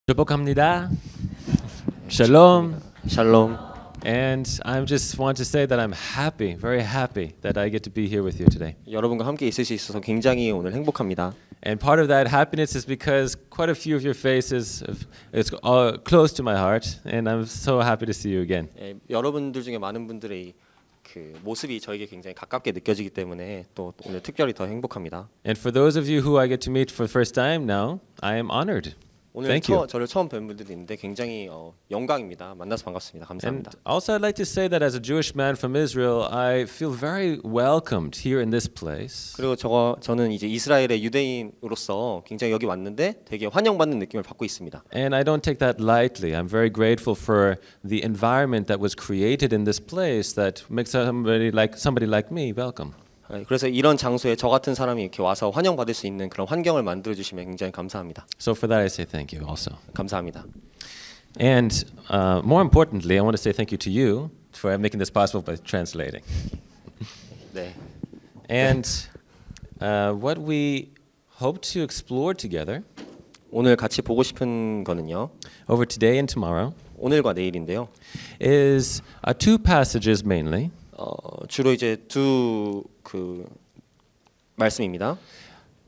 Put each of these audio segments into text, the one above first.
축복합니다. Shalom. 샬롬. And I just want to say that I'm happy, very happy that I get to be here with you today. 여러분과 함께 있을 수 있어서 굉장히 오늘 행복합니다. And part of that happiness is because quite a few of your faces it's close to my heart, and I'm so happy to see you again. 여러분들 중에 많은 분들의 그 모습이 저에게 굉장히 가깝게 느껴지기 때문에 또 오늘 특별히 더 행복합니다. And for those of you who I get to meet for the first time now, I am honored. 오늘 Thank you. 저를 처음 뵌 분들이 있는데 굉장히 영광입니다. 만나서 반갑습니다. And 감사합니다. also I'd like to say that as a Jewish man from Israel, I feel very welcomed here in this place. 그리고 저는 이제 이스라엘의 유대인으로서 굉장히 여기 왔는데 되게 환영받는 느낌을 받고 있습니다. And I don't take that lightly. I'm very grateful for the environment that was created in this place that makes somebody like me welcome. 그래서 이런 장소에 저 같은 사람이 이렇게 와서 환영받을 수 있는 그런 환경을 만들어 주시면 굉장히 감사합니다. So for that I say thank you also. 감사합니다. And more importantly, I want to say thank you to you for making this possible by translating. 네. And what we hope to explore together 오늘 같이 보고 싶은 거는요. over today and tomorrow 오늘과 내일인데요. is two passages mainly. 주로 이제 두 말씀입니다.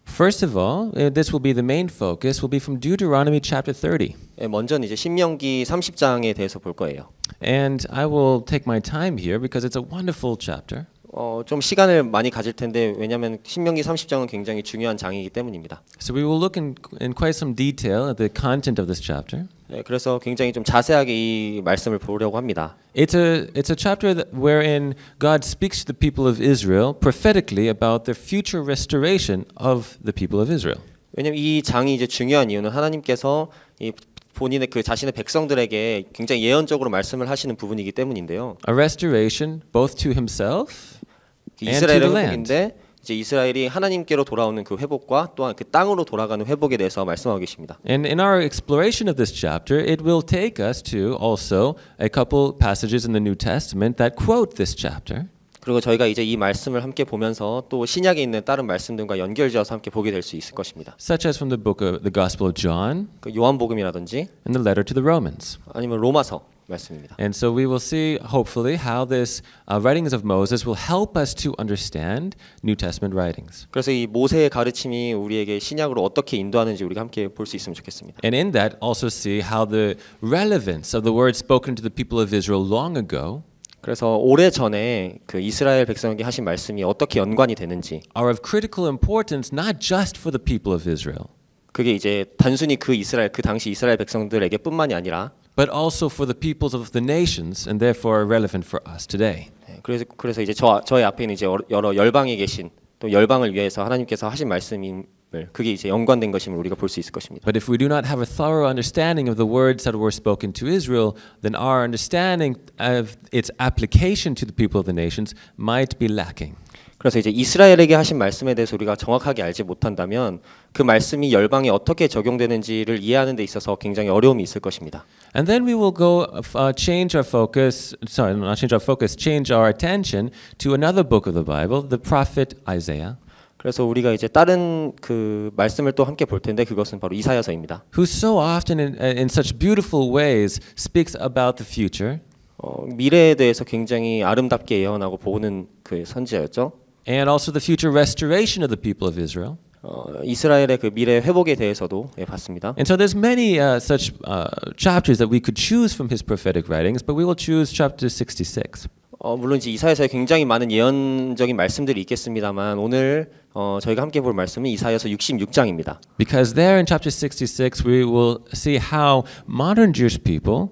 First of all, this will be the main focus will be from Deuteronomy chapter 30. 먼저는 이제 신명기 30장에 대해서 볼 거예요. And I will take my time here because it's a wonderful chapter. 좀 시간을 많이 가질 텐데 왜냐하면 신명기 30장은 굉장히 중요한 장이기 때문입니다. So we will look in quite some detail at the content of this chapter. 네, 그래서 굉장히 좀 자세하게 이 말씀을 보려고 합니다. It's a chapter wherein God speaks to the people of Israel prophetically about the future restoration of the people of Israel. 왜냐하면 이 장이 이제 중요한 이유는 하나님께서 이 본인의 그 자신의 백성들에게 굉장히 예언적으로 말씀을 하시는 부분이기 때문인데요. A restoration both to himself and to 이스라엘의 the land. 회복인데 이제 이스라엘이 하나님께로 돌아오는 그 회복과 또한 그 땅으로 돌아가는 회복에 대해서 말씀하고 계십니다. And in our exploration of this chapter, it will take us to also a couple passages in the New Testament that quote this chapter. 그리고 저희가 이제 이 말씀을 함께 보면서 또 신약에 있는 다른 말씀들과 연결지어서 함께 보게 될 수 있을 것입니다. Such as from the book of the Gospel of John 그 요한복음이라든지 and the letter to the Romans. 아니면 로마서 말씀입니다. And so we will see, hopefully, how this writings of Moses will help us to understand New Testament writings. 그래서 이 모세의 가르침이 우리에게 신약으로 어떻게 인도하는지 우리가 함께 볼 수 있으면 좋겠습니다. And in that, also see how the relevance of the words spoken to the people of Israel long ago 그래서 오래 전에 그 이스라엘 백성에게 하신 말씀이 어떻게 연관이 되는지 are of critical importance not just for the people of Israel, 그게 이제 단순히 그 당시 이스라엘 백성들에게뿐만이 아니라 but also for the peoples of the nations, and therefore relevant for us today. 그래서 이제 저의 앞에 있는 이제 여러 열방에 계신 또 열방을 위해서 하나님께서 하신 말씀임을 그게 이제 연관된 것임을 우리가 볼 수 있을 것입니다. But if we do not have a thorough understanding of the words that were spoken to Israel, then our understanding of its application to the people of the nations might be lacking. 그래서 이제 이스라엘에게 하신 말씀에 대해서 우리가 정확하게 알지 못한다면 그 말씀이 열방에 어떻게 적용되는지를 이해하는 데 있어서 굉장히 어려움이 있을 것입니다. And then we will go change our focus, change our attention to another book of the Bible, the prophet Isaiah. 그래서 우리가 이제 다른 그 말씀을 또 함께 볼 텐데 그것은 바로 이사야서입니다. Who so often in such beautiful ways speaks about the future. 미래에 대해서 굉장히 아름답게 예언하고 보는 그 선지자였죠. And also the future restoration of the people of Israel. 이스라엘의 그 미래 회복에 대해서도 봤습니다. And so there's many such chapters that we could choose from his prophetic writings, but we will choose chapter 66. 물론 이제 이사야서에 굉장히 많은 예언적인 말씀들이 있겠습니다만 오늘 저희가 함께 볼 말씀은 이사야서 66장입니다. Because there in chapter 66 we will see how modern Jewish people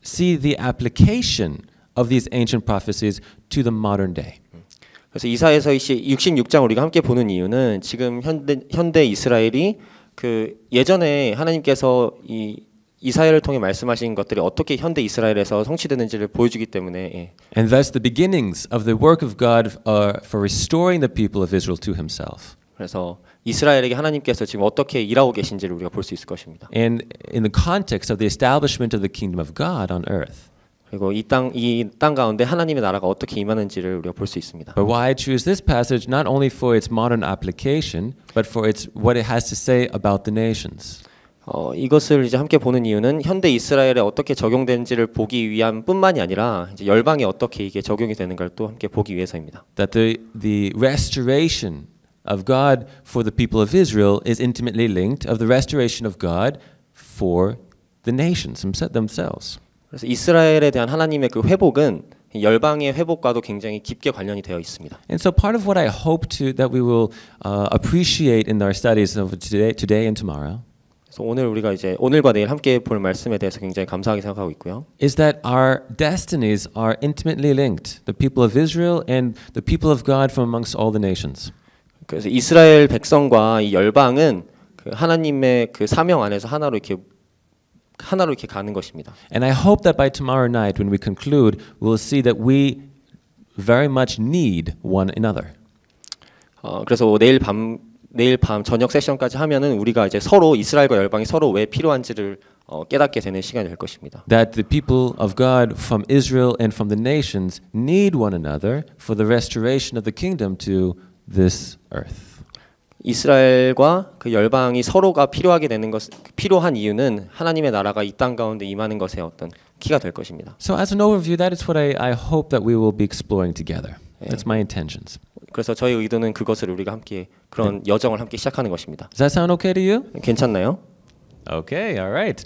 see the application of these ancient prophecies to the modern day. 그래서 이사야서 66장 우리가 함께 보는 이유는 지금 현대 이스라엘이 그 예전에 하나님께서 이사야를 통해 말씀하신 것들이 어떻게 현대 이스라엘에서 성취되는지를 보여주기 때문에 And thus the beginnings of the work of God for restoring the people of Israel to himself. 그래서 이스라엘에게 하나님께서 지금 어떻게 일하고 계신지를 우리가 볼 수 있을 것입니다. And in the context of the establishment of the kingdom of God on earth. 그리고 이 땅 가운데 하나님의 나라가 어떻게 임하는지를 우리가 볼 수 있습니다. But why I choose this passage not only for its modern application, but for its what it has to say about the nations. 이것을 이제 함께 보는 이유는 현대 이스라엘에 어떻게 적용되는지를 보기 위함뿐만이 아니라 이제 열방에 어떻게 이게 적용이 되는 걸 또 함께 보기 위해서입니다. That the restoration of God for the people of Israel is intimately linked of the restoration of God for the nations themselves. 그래서 이스라엘에 대한 하나님의 그 회복은 열방의 회복과도 굉장히 깊게 관련이 되어 있습니다. And so part of what I hope that we will appreciate in our studies of today and tomorrow 그래서 오늘 우리가 이제 오늘과 내일 함께 볼 말씀에 대해서 굉장히 감사하게 생각하고 있고요. is that our destinies are intimately linked, the people of Israel and the people of God from amongst all the nations. 그래서 이스라엘 백성과 이 열방은 그 하나님의 그 사명 안에서 하나로 이렇게 가는 것입니다. And I hope that by tomorrow night when we conclude, we'll see that we very much need one another. 그래서 내일 밤 저녁 세션까지 하면은 우리가 이제 서로 이스라엘과 열방이 서로 왜 필요한지를 깨닫게 되는 시간이 될 것입니다. That the people of God from Israel and from the nations need one another for the restoration of the kingdom to this earth. 이스라엘과 그 열방이 서로가 필요한 이유는 하나님의 나라가 이 땅 가운데 임하는 것의 어떤 키가 될 것입니다. So as an overview, that is what I hope that we will be exploring together. That's my intentions. 그래서 저희 의도는 그것을 우리가 함께 그런 여정을 함께 시작하는 것입니다. Does that sound okay to you? 괜찮나요? Okay, all right.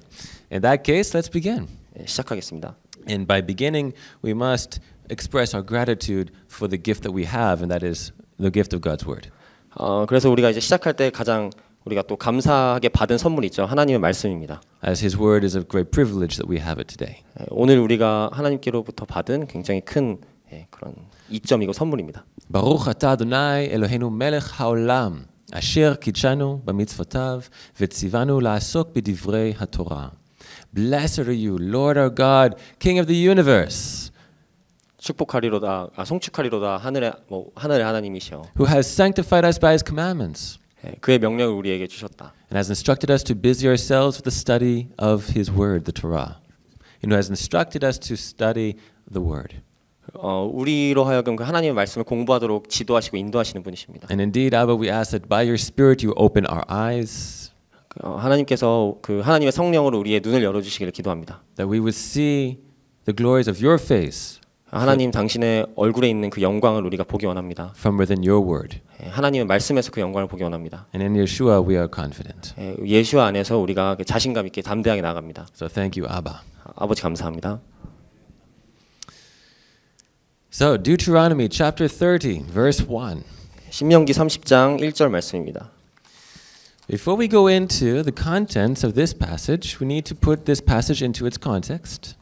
In that case, let's begin. 시작하겠습니다. And by beginning, we must express our gratitude for the gift that we have, and that is the gift of God's word. 그래서 우리가 이제 시작할 때 가장 우리가 또 감사하게 받은 선물이 있죠. 하나님의 말씀입니다. As His word is a great privilege that we have it today. 오늘 우리가 하나님께로부터 받은 굉장히 큰 그런 이점이고 선물입니다. Baruch atah Adonai Eloheinu melech haolam asher kidshanu b'mitzvotav v'tzivanu la'asok b'divrei haTorah. Blessed are you, Lord our God, King of the universe. 송축하리로다 하늘의 하나님이시여. Who has sanctified us by His commandments. 그의 명령을 우리에게 주셨다. And has instructed us to busy ourselves with the study of His word, the Torah. And who has instructed us to study the word. 우리로 하여금 그 하나님의 말씀을 공부하도록 지도하시고 인도하시는 분이십니다. And indeed, Abba, we ask that by your Spirit you open our eyes. 하나님께서 그 하나님의 성령으로 우리의 눈을 열어주시기를 기도합니다. That we would see the glories of your face. 하나님 당신의 얼굴에 있는 그 영광을 우리가 보기 원합니다. From within your word. 하나님의 말씀에서 그 영광을 보기 원합니다. And in Yeshua we are confident. 예수와 안에서 우리가 자신감 있게 담대하게 나아갑니다. So thank you, Abba. 아버지 감사합니다. So Deuteronomy chapter 30, verse 1. 신명기 30장 1절 말씀입니다. Before we go into the contents of this passage, we need to put this passage into its context.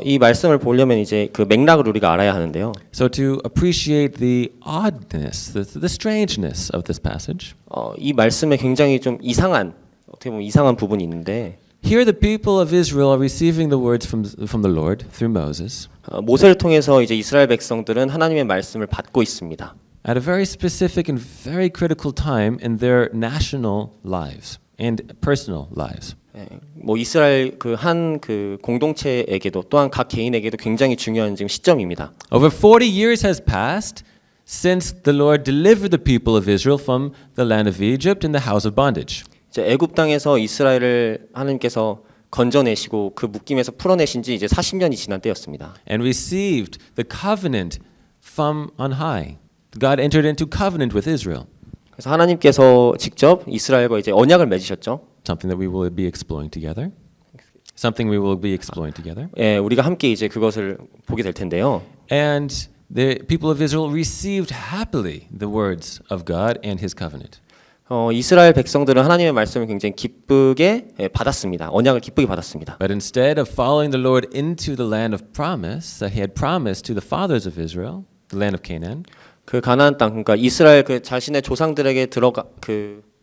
이 말씀을 보려면 이제 그 맥락을 우리가 알아야 하는데요. So to appreciate the oddness, the strangeness of this passage. 이 말씀에 굉장히 좀 어떻게 보면 이상한 부분이 있는데. Here the people of Israel are receiving the words from the Lord through Moses. 모세를 통해서 이제 이스라엘 백성들은 하나님의 말씀을 받고 있습니다. At a very specific and very critical time in their national lives and personal lives. 뭐 이스라엘 그 공동체에게도 또한 각 개인에게도 굉장히 중요한 지금 시점입니다. Over 40 years has passed since the Lord delivered the people of Israel from the land of Egypt in the house of bondage. 이제 애굽 땅에서 이스라엘을 하나님께서 건져내시고 그 묶임에서 풀어내신 지 이제 40년이 지난 때였습니다. And received the covenant from on high. God entered into covenant with Israel. 그래서 하나님께서 직접 이스라엘과 이제 언약을 맺으셨죠. Something that we will be exploring together. Something we will be exploring together. 우리가 함께 이제 그것을 보게 될 텐데요. And the people of Israel received happily the words of God and His covenant. 이스라엘 백성들은 하나님의 말씀을 굉장히 기쁘게 받았습니다. 언약을 기쁘게 받았습니다. But instead of following the Lord into the land of promise that He had promised to the fathers of Israel, the land of Canaan, 그 가나안 땅, 그러니까 이스라엘 그 자신의 조상들에게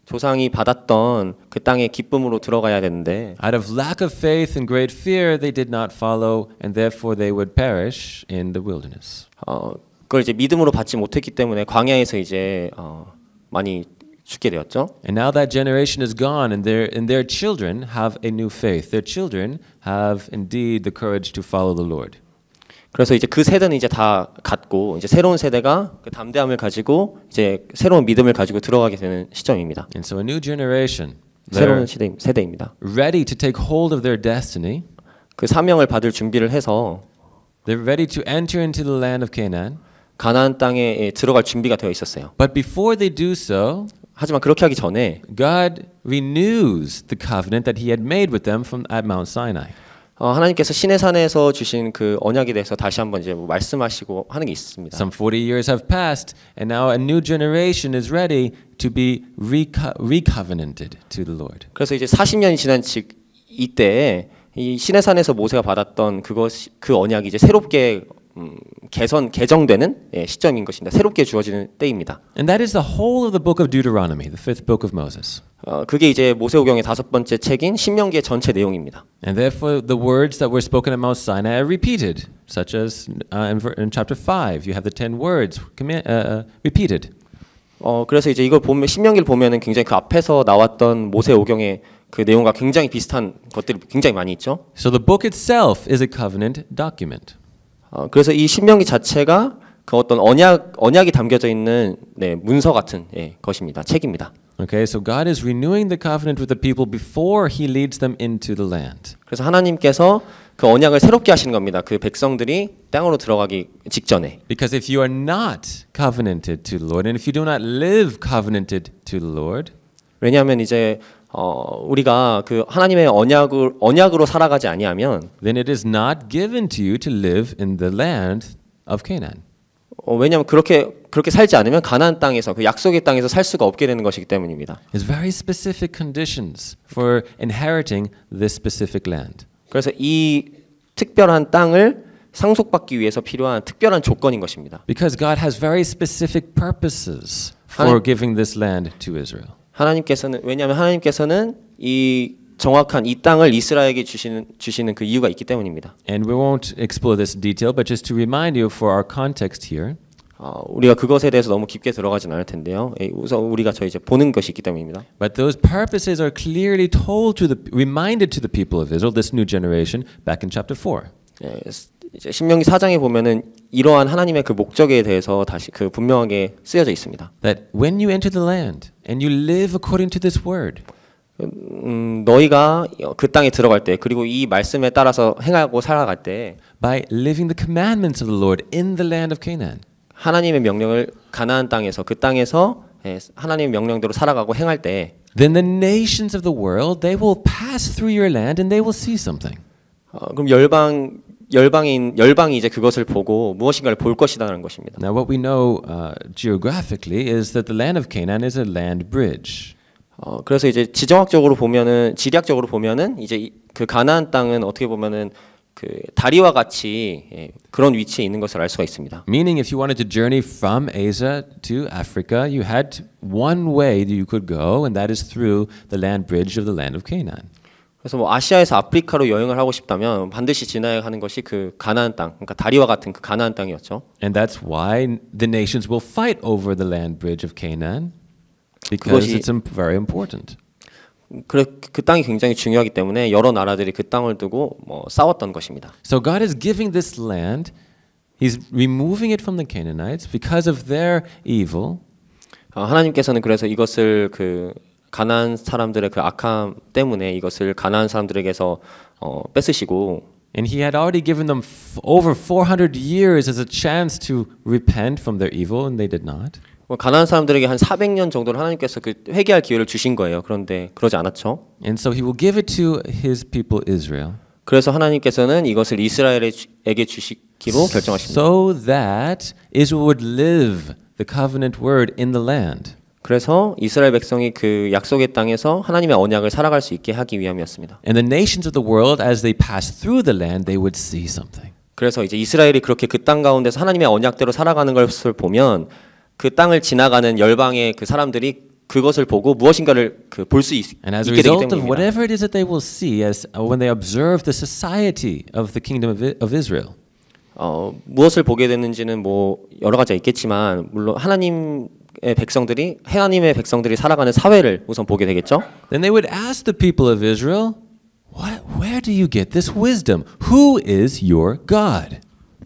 조상이 받았던 그 땅에 기쁨으로 들어가야 되는데, out of lack of faith and great fear, they did not follow, and therefore they would perish in the wilderness. 그걸 이제 믿음으로 받지 못했기 때문에 광야에서 이제 많이 죽게 되었죠. And now that generation is gone, and their children have a new faith. Their children have indeed the courage to follow the Lord. 그래서 이제 그 세대는 이제 다 갔고 이제 새로운 세대가 그 담대함을 가지고 이제 새로운 믿음을 가지고 들어가게 되는 시점입니다. And so a new generation 새로운 세대입니다. ready to take hold of their destiny. 그 사명을 받을 준비를 해서 They're ready to enter into the land of Canaan. 가나안 땅에 들어갈 준비가 되어 있었어요. But before they do so, 하지만 그렇게 하기 전에 God renews the covenant that He had made with them from at Mount Sinai. 하나님께서 시내산에서 주신 그 언약에 대해서 다시 한번 이제 말씀하시고 하는 게 있습니다. Some 40 years have passed, and now a new generation is ready to be recovenanted to the Lord. 그래서 이제 40년이 지난 이때에 이 시내산에서 모세가 받았던 그 언약이 이제 새롭게 개정되는 시점인 것입니다. 새롭게 주어지는 때입니다. And that is the whole of the book of Deuteronomy, the fifth book of Moses. 그게 이제 모세오경의 5번째 책인 신명기의 전체 내용입니다. And therefore the words that were spoken at Mount Sinai are repeated, such as in chapter 5, you have the 10 words repeated. 그래서 이제 이걸 보면 신명기를 보면은 굉장히 그 앞에서 나왔던 모세오경의 그 내용과 굉장히 비슷한 것들이 굉장히 많이 있죠. So the book itself is a covenant document. 그래서 이 신명기 자체가 그 어떤 언약이 담겨져 있는 문서 같은 것입니다. 책입니다. Okay, so God is renewing the covenant with the people before He leads them into the land. 그래서 하나님께서 그 언약을 새롭게 하시는 겁니다. 그 백성들이 땅으로 들어가기 직전에. Because if you are not covenanted to the Lord, and if you do not live covenanted to the Lord, 왜냐하면 이제 우리가 그 하나님의 언약으로 살아가지 아니하면 then it is not given to you to live in the land of Canaan. 왜냐하면 그렇게 살지 않으면 가나안 땅에서 그 약속의 땅에서 살 수가 없게 되는 것이기 때문입니다. There's very specific conditions for inheriting this specific land. 그래서 이 특별한 땅을 상속받기 위해서 필요한 특별한 조건인 것입니다. Because God has very specific purposes for giving this land to Israel. 왜냐하면 하나님께서는 이 정확한 이 땅을 이스라엘에게 주시는 그 이유가 있기 때문입니다. And we won't explore this detail, but just to remind you for our context here. 우리가 그것에 대해서 너무 깊게 들어가진 않을 텐데요. 우선 우리가 이제 보는 것이 있기 때문입니다. But those purposes are clearly reminded to the people of Israel, this new generation, back in chapter 4. 이제 신명기 4장에 보면은 이러한 하나님의 그 목적에 대해서 다시 그 분명하게 쓰여져 있습니다. That when you enter the land and you live according to this word, 너희가 그 땅에 들어갈 때 그리고 이 말씀에 따라서 행하고 살아갈 때 by living the commandments of the Lord in the land of Canaan, 하나님의 명령을 가나안 땅에서 그 땅에서 하나님의 명령대로 살아가고 행할 때 then the nations of the world, they will pass through your land and they will see something. 그럼 열방이 이제 그것을 보고 무엇인가를 볼 것이다라는 것입니다. Now what we know geographically is that the land of Canaan is a land bridge. 그래서 이제 지리학적으로 보면은 이제 그 가나안 땅은 어떻게 보면은 그 다리와 같이 그런 위치에 있는 것을 알 수가 있습니다. Meaning, if you wanted to journey from Asia to Africa, you had one way that you could go, and that is through the land bridge of the land of Canaan. 그래서 뭐 아시아에서 아프리카로 여행을 하고 싶다면 반드시 지나야 하는 것이 그 가나안 땅, 그러니까 다리와 같은 그 가나안 땅이었죠. And that's why the nations will fight over the land bridge of Canaan, because it's very important. 그 땅이 굉장히 중요하기 때문에 여러 나라들이 그 땅을 두고 싸웠던 것입니다. So God is giving this land, He's removing it from the Canaanites because of their evil. 하나님께서는 그래서 이것을 그 가나안 사람들의 그 악함 때문에 이것을 가나안 사람들에게서 뺏으시고. And He had already given them over 400 years as a chance to repent from their evil, and they did not. 가나안 사람들에게 한 400년 정도를 하나님께서 그 회개할 기회를 주신 거예요. 그런데 그러지 않았죠. And so He will give it to His people Israel. 그래서 하나님께서는 이것을 이스라엘에게 주시기로 결정하십니다. So that Israel would live the covenant word in the land. 그래서 이스라엘 백성이 그 약속의 땅에서 하나님의 언약을 살아갈 수 있게 하기 위함이었습니다. And the nations of the world, as they pass through the land, they would see something. 그래서 이제 이스라엘이 그렇게 그 땅 가운데서 하나님의 언약대로 살아가는 것을 보면 그 땅을 지나가는 열방의 그 사람들이 그것을 보고 무엇인가를 볼 수 있게 되기 And as a result of 때문입니다. whatever it is that they will see, as when they observe the society of the kingdom of Israel. 무엇을 보게 되는지는 뭐 여러 가지가 있겠지만 물론 하나님의 백성들이 살아가는 사회를 우선 보게 되겠죠. Then they would ask the people of Israel, where do you get this wisdom? Who is your God?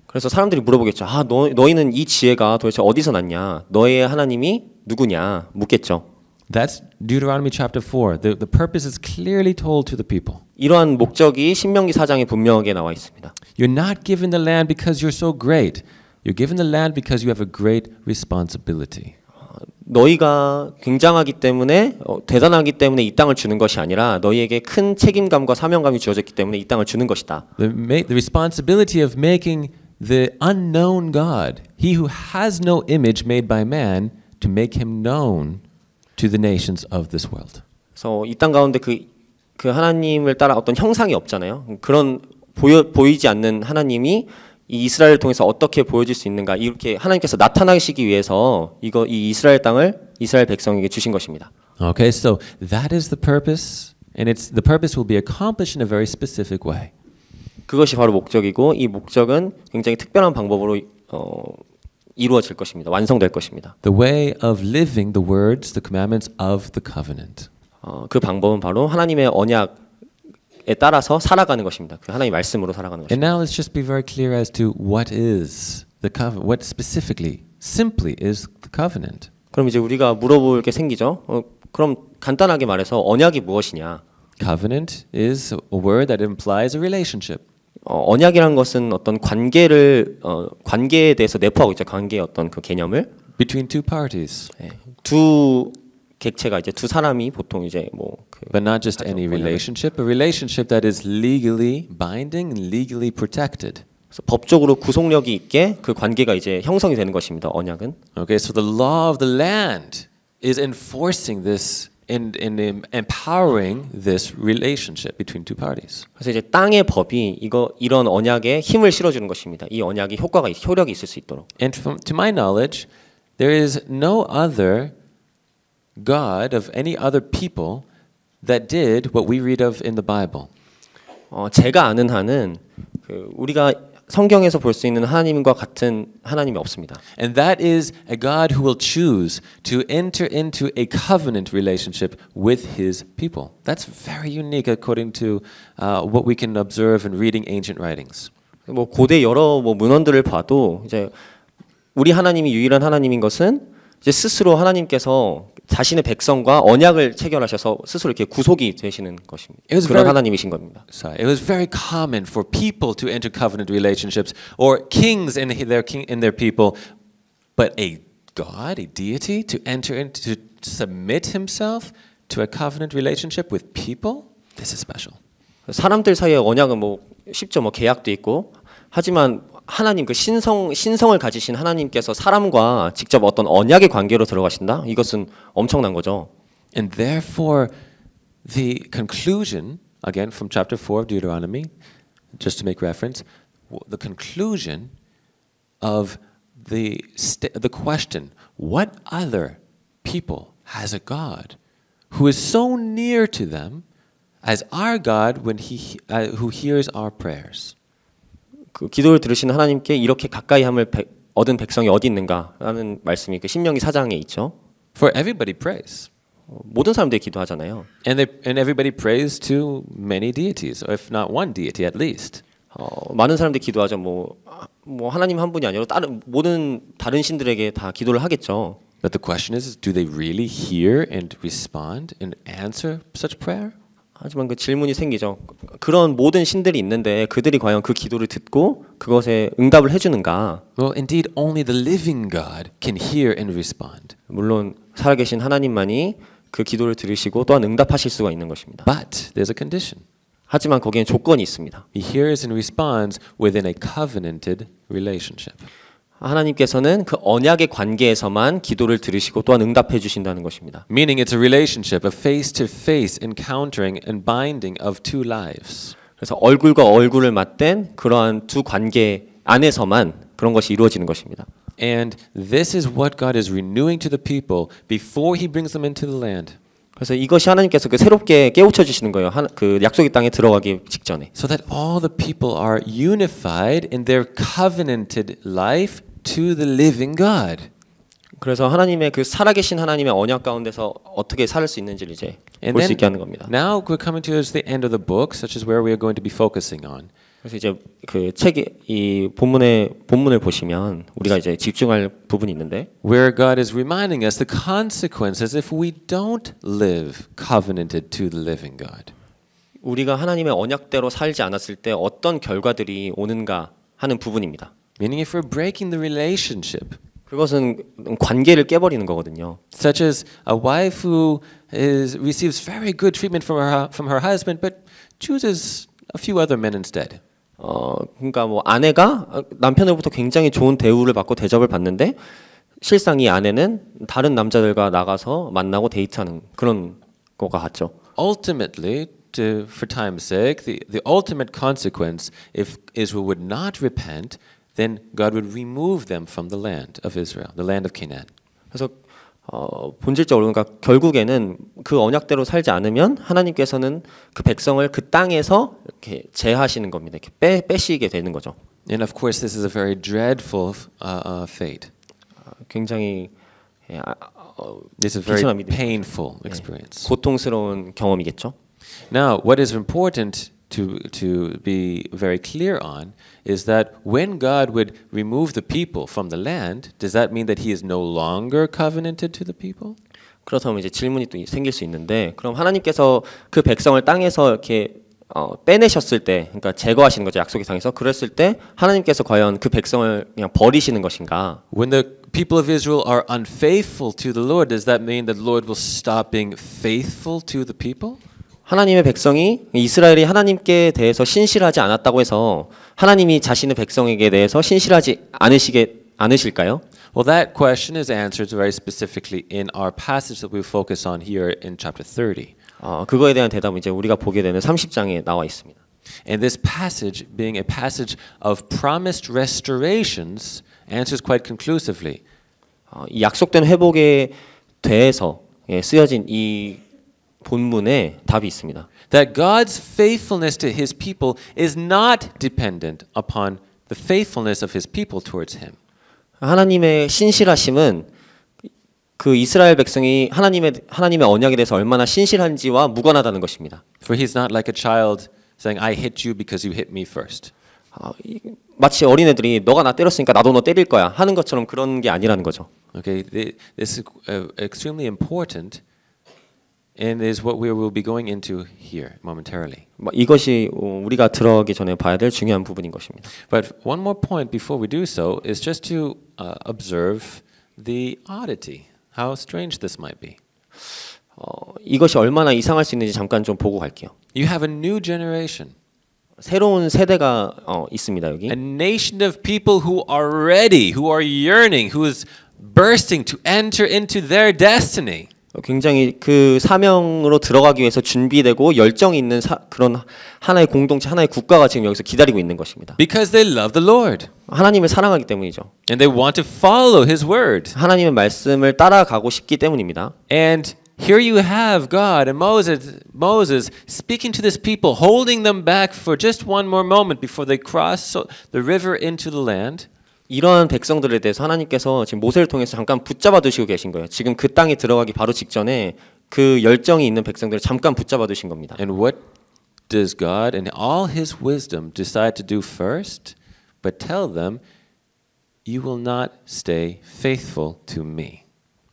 그래서 사람들이 물어보겠죠. 너희는 이 지혜가 도대체 어디서 났냐? 너의 하나님이 누구냐? 묻겠죠. That's Deuteronomy chapter 4. The purpose is clearly told to the people. 이러한 목적이 신명기 4장에 분명하게 나와 있습니다. You're not given the land because you're so great. You're given the land because you have a great responsibility. 너희가 굉장하기 때문에 대단하기 때문에 이 땅을 주는 것이 아니라 너희에게 큰 책임감과 사명감이 주어졌기 때문에 이 땅을 주는 것이다. The responsibility of making the unknown God, he who has no image made by man, to make him known to the nations of this world. 그래서 이 땅 가운데 그 하나님을 따라 어떤 형상이 없잖아요. 그런 보이지 않는 하나님이 이 이스라엘을 통해서 어떻게 보여질 수 있는가 이렇게 하나님께서 나타나시기 위해서 이 이스라엘 땅을 이스라엘 백성에게 주신 것입니다. Okay, so that is the purpose, and the purpose will be accomplished in a very specific way. 그것이 바로 목적이고 이 목적은 굉장히 특별한 방법으로 이루어질 것입니다. 완성될 것입니다. The way of living the words, the commandments of the covenant. 그 방법은 바로 하나님의 언약에 따라서 살아가는 것입니다. 그 하나님의 말씀으로 살아가는 것입니다. And now let's just be very clear as to what is the covenant. What specifically, simply is the covenant. 그럼 이제 우리가 물어볼 게 생기죠. 그럼 간단하게 말해서 언약이 무엇이냐? Covenant is a word that implies a relationship. 언약이란 것은 어떤 관계에 대해서 내포하고 있죠. 관계의 어떤 그 개념을 Between two parties. 두 객체가 이제 두 사람이 보통 이제 But not just any relationship, a relationship that is legally binding and legally protected. 그래서 법적으로 구속력이 있게 그 관계가 이제 형성이 되는 것입니다. 언약은. Okay, so the law of the land is enforcing this in empowering this relationship between two parties. 그래서 이제 땅의 법이 이런 언약에 힘을 실어주는 것입니다. 이 언약이 효력이 있을 수 있도록. And to my knowledge, there is no other God of any other people that did what we read of in the Bible. 제가 아는 한은 우리가 성경에서 볼 수 있는 하나님과 같은 하나님이 없습니다. And that is a God who will choose to enter into a covenant relationship with his people. That's very unique according to what we can observe in reading ancient writings. 고대 여러 문헌들을 봐도 이제 우리 하나님이 유일한 하나님인 것은 이제 스스로 하나님께서 자신의 백성과 언약을 체결하셔서 스스로 이렇게 구속이 되시는 것입니다. 그런 하나님이신 겁니다. It was very common for people to enter covenant relationships, or kings and their people, but a God, a deity, to enter into, to submit himself to a covenant relationship with people. This is special. 사람들 사이의 언약은 쉽죠. 계약도 있고 하지만 하나님 그 신성을 가지신 하나님께서 사람과 직접 어떤 언약의 관계로 들어가신다? 이것은 엄청난 거죠. And therefore the conclusion, again from chapter 4 of Deuteronomy, just to make reference, the conclusion of the question, what other people has a God who is so near to them as our God when who hears our prayers? 그 기도를 들으시는 하나님께 이렇게 가까이함을 얻은 백성이 어디 있는가라는 말씀이 그 신명기 4장에 있죠. For everybody prays. 모든 사람들이 기도하잖아요. And everybody prays to many deities, or if not one deity at least. 많은 사람들이 기도하죠. 하나님 한 분이 아니라 모든 다른 신들에게 다 기도를 하겠죠. But the question is, do they really hear and respond and answer such prayer? 하지만 그 질문이 생기죠. 그런 모든 신들이 있는데 그들이 과연 그 기도를 듣고 그것에 응답을 해주는가? Well, indeed, only the living God can hear and respond. 물론 살아계신 하나님만이 그 기도를 들으시고 또한 응답하실 수가 있는 것입니다. But there's a condition. 하지만 거기엔 조건이 있습니다. He hears and responds within a covenanted relationship. 하나님께서는 그 언약의 관계에서만 기도를 들으시고 또한 응답해 주신다는 것입니다. Meaning it's a relationship, a face-to-face encountering and binding of two lives. 그래서 얼굴과 얼굴을 맞댄 그러한 두 관계 안에서만 그런 것이 이루어지는 것입니다. And this is what God is renewing to the people before he brings them into the land. 그래서 이것이 하나님께서 그 새롭게 깨우쳐 주시는 거예요. 그 약속의 땅에 들어가기 직전에. So that all the people are unified in their covenanted life to the living God. 그래서 하나님의 그 살아계신 하나님의 언약 가운데서 어떻게 살 수 있는지를 이제 볼 수 있게 하는 겁니다. Now we're coming to the end of the book, such as where we are going to be focusing on. 그래서 이제 그 책이 이 본문을 보시면 우리가 이제 집중할 부분이 있는데 where God is reminding us the consequences if we don't live covenanted to the living God. 우리가 하나님의 언약대로 살지 않았을 때 어떤 결과들이 오는가 하는 부분입니다. Meaning if we're breaking the relationship, 그것은 관계를 깨버리는 거거든요. such as a wife who receives very good treatment from her husband, but chooses a few other men instead. 그러니까 뭐 아내가 남편으로부터 굉장히 좋은 대우를 받고 대접을 받는데 실상 이 아내는 다른 남자들과 나가서 만나고 데이트하는 그런 거가 같죠. Ultimately, for time's sake, the ultimate consequence, if Israel would not repent, then God would remove them from the land of Israel, the land of Canaan. 그래서 본질적으로 그러니까 결국에는 그 언약대로 살지 않으면 하나님께서는 그 백성을 그 땅에서 이렇게 제하시는 겁니다. 이렇게 빼시게 되는 거죠. And of course, this is a very dreadful fate. 굉장히 This is a very painful experience. 고통스러운 경험이겠죠. Now, what is important to be very clear on is that when God would remove the people from the land, does that mean that He is no longer covenanted to the people? 그렇다면 이제 질문이 또 생길 수 있는데, 그럼 하나님께서 그 백성을 땅에서 이렇게 빼내셨을 때, 그러니까 제거하시는 거죠, 약속의 땅에서. 그랬을 때 하나님께서 과연 그 백성을 그냥 버리시는 것인가? When the people of Israel are unfaithful to the Lord, does that mean that the Lord will stop being faithful to the people? 하나님의 백성이 이스라엘이 하나님께 대해서 신실하지 않았다고 해서 하나님이 자신의 백성에게 대해서 신실하지 않으실까요? Well, that question is answered very specifically in our passage that we focus on here in chapter 30. 그거에 대한 대답은 이제 우리가 보게 되는 30장에 나와 있습니다. And this passage, being a passage of promised restorations, answers quite conclusively. 이 약속된 회복에 대해서 쓰여진 이 본문에 답이 있습니다. That God's faithfulness to His people is not dependent upon the faithfulness of His people towards Him. 하나님의 신실하심은 그 이스라엘 백성이 하나님의 언약에 대해서 얼마나 신실한지와 무관하다는 것입니다. For He's not like a child saying, "I hit you because you hit me first." 마치 어린애들이 너가 나 때렸으니까 나도 너 때릴 거야 하는 것처럼 그런 게 아니라는 거죠. Okay, this is extremely important. And is what we will be going into here momentarily. 이것이 우리가 들어가기 전에 봐야 될 중요한 부분인 것입니다. But one more point before we do so is just to observe the oddity, how strange this might be. 이것이 얼마나 이상할 수 있는지 잠깐 좀 보고 갈게요. You have a new generation. 새로운 세대가 있습니다 여기. A nation of people who are ready, who are yearning, who is bursting to enter into their destiny. 굉장히 그 사명으로 들어가기 위해서 준비되고 열정이 있는 그런 하나의 공동체, 하나의 국가가 지금 여기서 기다리고 있는 것입니다. Because they love the Lord. 하나님을 사랑하기 때문이죠. And they want to follow His word. 하나님의 말씀을 따라가고 싶기 때문입니다. And here you have God and Moses speaking to this people, holding them back for just one more moment before they cross the river into the land. 이러한 백성들에 대해서 하나님께서 지금 모세를 통해서 잠깐 붙잡아 두시고 계신 거예요. 지금 그 땅에 들어가기 바로 직전에 그 열정이 있는 백성들을 잠깐 붙잡아 두신 겁니다. And what does God in all His wisdom decide to do first? But tell them, you will not stay faithful to me.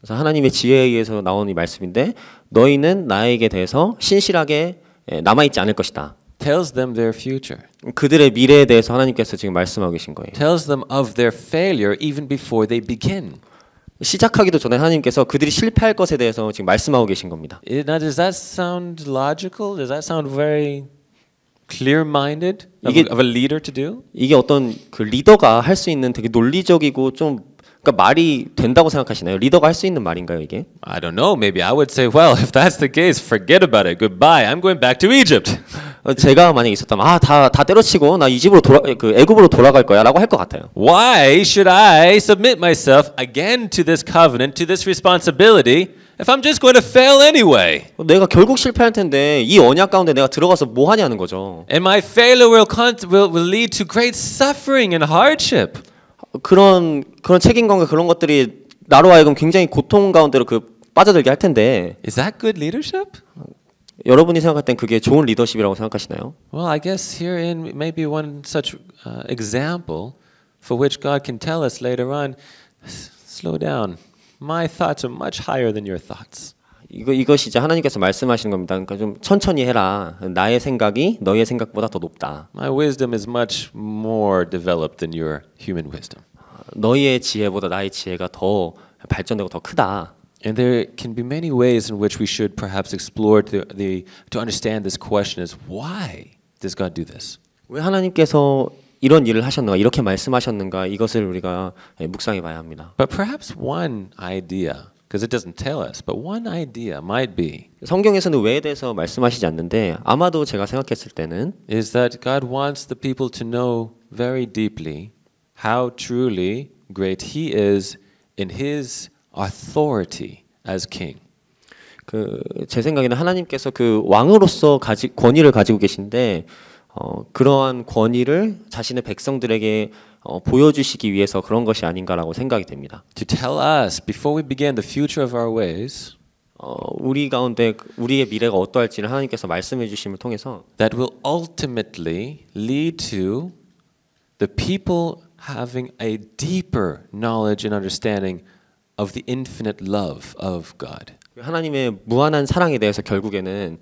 그래서 하나님의 지혜에 의해서 나온 이 말씀인데 너희는 나에게 대해서 신실하게 남아있지 않을 것이다. Tells them their future. 그들의 미래에 대해서 하나님께서 지금 말씀하고 계신 거예요. Tells them of their failure even before they begin. 시작하기도 전에 하나님께서 그들이 실패할 것에 대해서 지금 말씀하고 계신 겁니다. Now, does that sound logical? Does that sound very clear-minded of a leader to do? 이게 어떤 그 리더가 할 수 있는 되게 논리적이고 좀 그러니까 말이 된다고 생각하시나요? 리더가 할 수 있는 말인가요, 이게? I don't know. Maybe I would say, well, if that's the case, forget about it. Goodbye. I'm going back to Egypt. 제가 만약에 있었다면 다 때려치고 나 이 집으로 애굽으로 돌아갈 거야라고 할 것 같아요. Why should I submit myself again to this covenant, to this responsibility, if I'm just going to fail anyway? 내가 결국 실패할 텐데 이 언약 가운데 내가 들어가서 뭐 하냐는 거죠. And my failure will lead to great suffering and hardship. 그런 책임감과 그런 것들이 나로 하여금 굉장히 고통 가운데로 빠져들게 할 텐데. Is that good leadership? 여러분이 생각할 땐 그게 좋은 리더십이라고 생각하시나요? Well, I guess herein may be one such example for which God can tell us later on, slow down. My thoughts are much higher than your thoughts. 이것이 이제 하나님께서 말씀하시는 겁니다. 그러니까 좀 천천히 해라. 나의 생각이 너의 생각보다 더 높다. My wisdom is much more developed than your human wisdom. 너희의 지혜보다 나의 지혜가 더 발전되고 더 크다. And there can be many ways in which we should perhaps explore to understand this question is why does God do this? 왜 하나님께서 이런 일을 하셨는가, 이렇게 말씀하셨는가 이것을 우리가 묵상해 봐야 합니다. But perhaps one idea, because it doesn't tell us, but one idea might be 성경에서는 왜에 대해서 말씀하시지 않는데 아마도 제가 생각했을 때는 is that God wants the people to know very deeply how truly great He is in His authority as king. 제 생각에는 하나님께서 그 왕으로서 권위를 가지고 계신데 그러한 권위를 자신의 백성들에게 보여주시기 위해서 그런 것이 아닌가라고 생각이 됩니다. To tell us before we begin the future of our ways, 우리 가운데 우리의 미래가 어떠할지를 하나님께서 말씀해 주심을 통해서 that will ultimately lead to the people having a deeper knowledge and understanding of the infinite love of God. 하나님의 무한한 사랑에 대해서 결국에는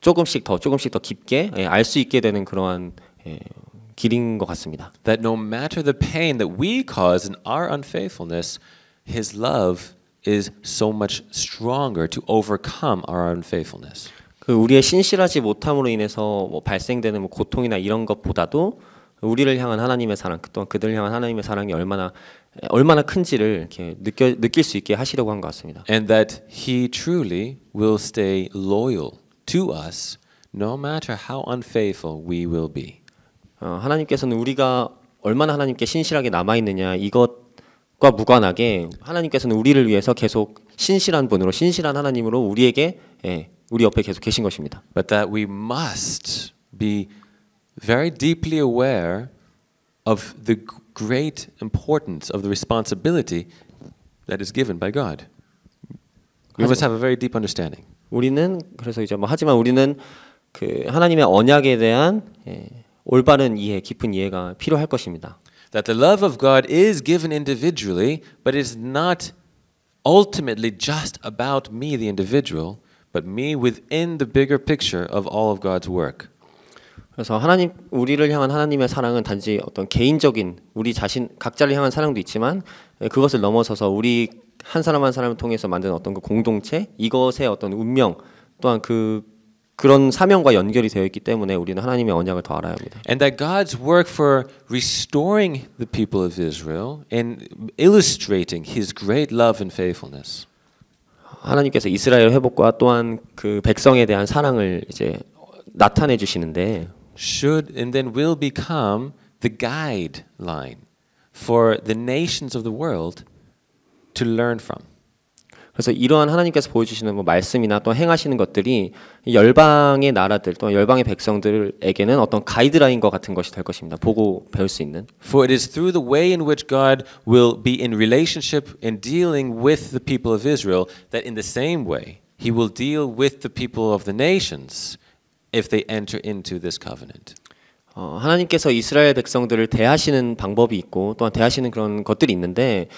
조금씩 더 깊게 알 수 있게 되는 그러한 길인 것 같습니다. That no matter the pain that we cause in our unfaithfulness, His love is so much stronger to overcome our unfaithfulness. 우리의 신실하지 못함으로 인해서 발생되는 고통이나 이런 것보다도 우리를 향한 하나님의 사랑, 또한 그들을 향한 하나님의 사랑이 얼마나 큰지를 이렇게 느낄 수 있게 하시려고 한 것 같습니다. And that He truly will stay loyal to us, no matter how unfaithful we will be. 하나님께서는 우리가 얼마나 하나님께 신실하게 남아 있느냐 이것과 무관하게 하나님께서는 우리를 위해서 계속 신실한 분으로 신실한 하나님으로 우리 옆에 계속 계신 것입니다. But that we must be very deeply aware of the great importance of the responsibility that is given by God. We must have a very deep understanding. 우리는 그래서 이제 하지만 우리는 그 하나님의 언약에 대한 올바른 이해, 깊은 이해가 필요할 것입니다. That the love of God is given individually, but it is not ultimately just about me, the individual, but me within the bigger picture of all of God's work. 그래서 우리를 향한 하나님의 사랑은 단지 어떤 개인적인 우리 자신 각자를 향한 사랑도 있지만 그것을 넘어서서 우리 한 사람 한 사람을 통해서 만든 어떤 그 공동체 이것의 어떤 운명 또한 그런 사명과 연결이 되어 있기 때문에 우리는 하나님의 언약을 더 알아야 합니다. And that God's work for restoring the people of Israel and illustrating His great love and faithfulness. 하나님께서 이스라엘 회복과 또한 그 백성에 대한 사랑을 이제 나타내 주시는데 should and then will become the guideline for the nations of the world to learn from. 그래서 이러한 하나님께서 보여주시는 말씀이나 또 행하시는 것들이 열방의 나라들 또 열방의 백성들에게는 어떤 가이드라인과 같은 것이 될 것입니다. 보고 배울 수 있는. For it is through the way in which God will be in relationship and dealing with the people of Israel that in the same way He will deal with the people of the nations if they enter into this covenant. 하나님께서 이스라엘 백성들을 대하시는 방법이 있고 또한 대하시는 그런 것들이 있는데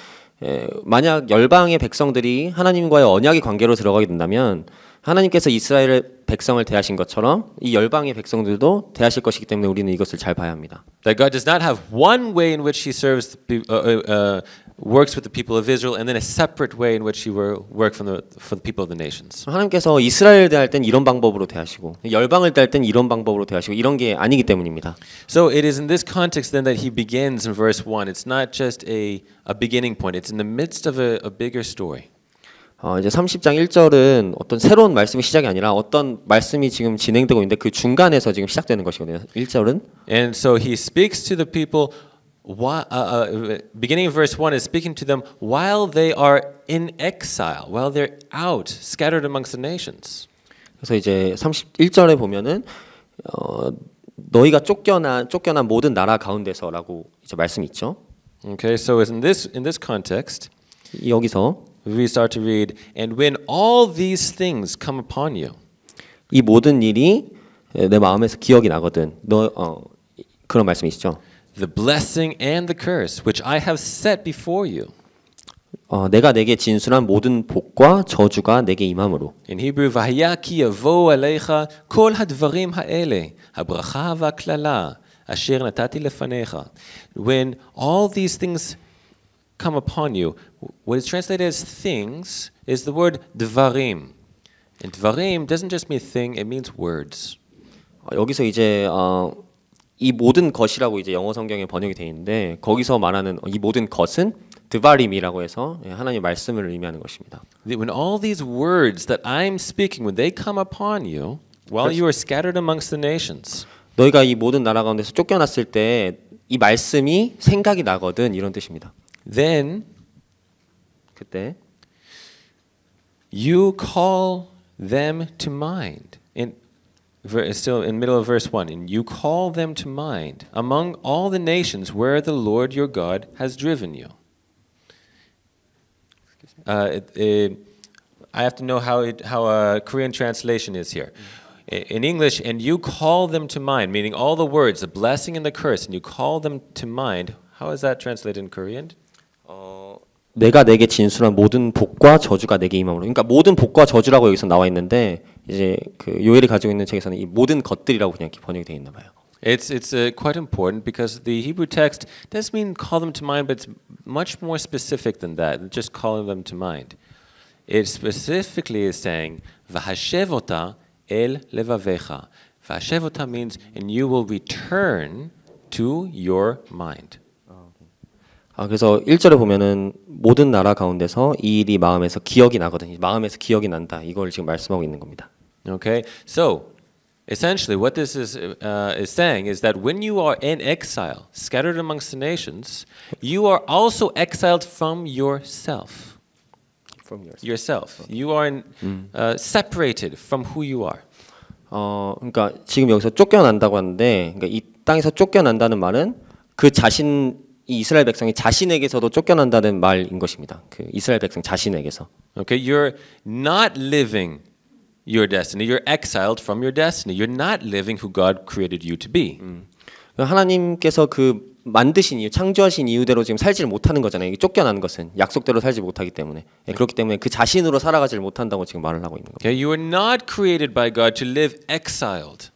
만약 열방의 백성들이 하나님과의 언약의 관계로 들어가게 된다면 하나님께서 이스라엘 백성을 대하신 것처럼 이 열방의 백성들도 대하실 것이기 때문에 우리는 이것을 잘 봐야 합니다. That God does not have one way in which He serves works with the people of Israel and then a separate way in which He will work for the people of the nations. 하나님께서 이스라엘을 대할 땐 이런 방법으로 대하시고 열방을 대할 땐 이런 방법으로 대하시고 이런 게 아니기 때문입니다. So it is in this context then that He begins in verse 1. It's not just a beginning point. It's in the midst of a bigger story. 이제 30장 1절은 어떤 새로운 말씀의 시작이 아니라 어떤 말씀이 지금 진행되고 있는데 그 중간에서 지금 시작되는 것이거든요. 1절은. And so He speaks to the people beginning of verse 1 is speaking to them while they are in exile, while they're out, scattered amongst the nations. 그래서 이제 31절에 보면은 너희가 쫓겨난 모든 나라 가운데서라고 이제 말씀이 있죠. Okay, so in this context, 여기서 we start to read, and when all these things come upon you. 이 모든 일이 내 마음에서 기억이 나거든. 그런 말씀이시죠? The blessing and the curse which I have set before you. 내가 내게 진술한 모든 복과 저주가 내게 임함으로. In Hebrew, והיה כי יבואו עליך כל הדברים האלה, הברכה והקללה, אשר נתתי לפניך. When all these things come upon you, what is translated as things is the word dvarim. And dvarim doesn't just mean thing, it means words. 여기서 이제 이 모든 것이라고 이제 영어 성경에 번역이 되어 있는데 거기서 말하는 이 모든 것은 드바림이라고 해서 하나님의 말씀을 의미하는 것입니다. When all these words that I'm speaking, when they come upon you, while you are scattered amongst the nations. 너희가 이 모든 나라 가운데서 쫓겨났을 때 이 말씀이 생각이 나거든 이런 뜻입니다. Then 그때 you call them to mind. Still in middle of verse 1. And you call them to mind among all the nations where the Lord your God has driven you. I have to know how a Korean translation is here. In English, and you call them to mind, meaning all the words, the blessing and the curse, and you call them to mind. How is that translated in Korean? 내가 내게 진술한 모든 복과 저주가 내게 임함으로. 그러니까 모든 복과 저주라고 여기서 나와 있는데 이제 그 요엘이 가지고 있는 책에서는 이 모든 것들이라고 그냥 번역이 되어 있나 봐요. It's quite important because the Hebrew text does mean call them to mind, but it's much more specific than that. Just calling them to mind. It specifically is saying v'hashevota el levavecha. V'hashevota means and you will return to your mind. 그래서 1절에 보면은 모든 나라 가운데서 이 일이 마음에서 기억이 나거든. 마음에서 기억이 난다. 이걸 지금 말씀하고 있는 겁니다. Okay, so essentially what this is saying is that when you are in exile, scattered amongst the nations, you are also exiled from yourself. From yourself. You are separated from who you are. 그러니까 지금 여기서 쫓겨난다고 하는데, 그러니까 이 땅에서 쫓겨난다는 말은 그 자신 이 이스라엘 백성이 자신에게서도 쫓겨난다는 말인 것입니다. 그 이스라엘 백성 자신에게서. Okay, you're not living your destiny. You're exiled from your destiny. You're not living who God created you to be. 하나님께서 그 만드신 이유, 창조하신 이유대로 지금 살지를 못하는 거잖아요. 쫓겨나는 것은 약속대로 살지 못하기 때문에. 그렇기 때문에 그 자신으로 살아가지를 못한다고 지금 말을 하고 있는 겁니다. Okay, you are not created by God to live exiled.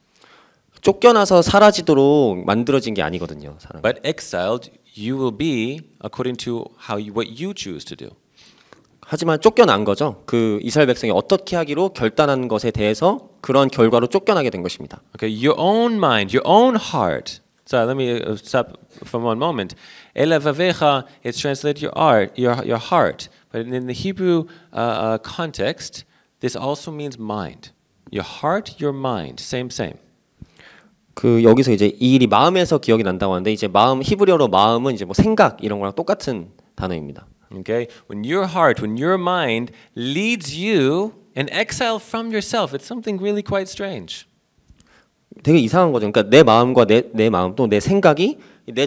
쫓겨나서 사라지도록 만들어진 게 아니거든요. 사람. But exiled you will be according to what you choose to do. 하지만 쫓겨난 거죠. 그 이스라엘 백성이 어떻게 하기로 결단한 것에 대해서 그런 결과로 쫓겨나게 된 것입니다. Okay, your own mind, your own heart. So let me stop for one moment. Elavavecha, it's translated your heart. But in the Hebrew context, this also means mind. Your heart, your mind, same. 그 여기서 이제 이 일이 마음에서 기억이 난다고 하는데 이제 마음 히브리어로 마음은 이제 뭐 생각 이런 거랑 똑같은 단어입니다. Okay, when your heart, when your mind leads you in exile from yourself, it's something really quite strange. 되게 이상한 거죠. 그러니까 내 마음과 내 마음 또 내 생각이 내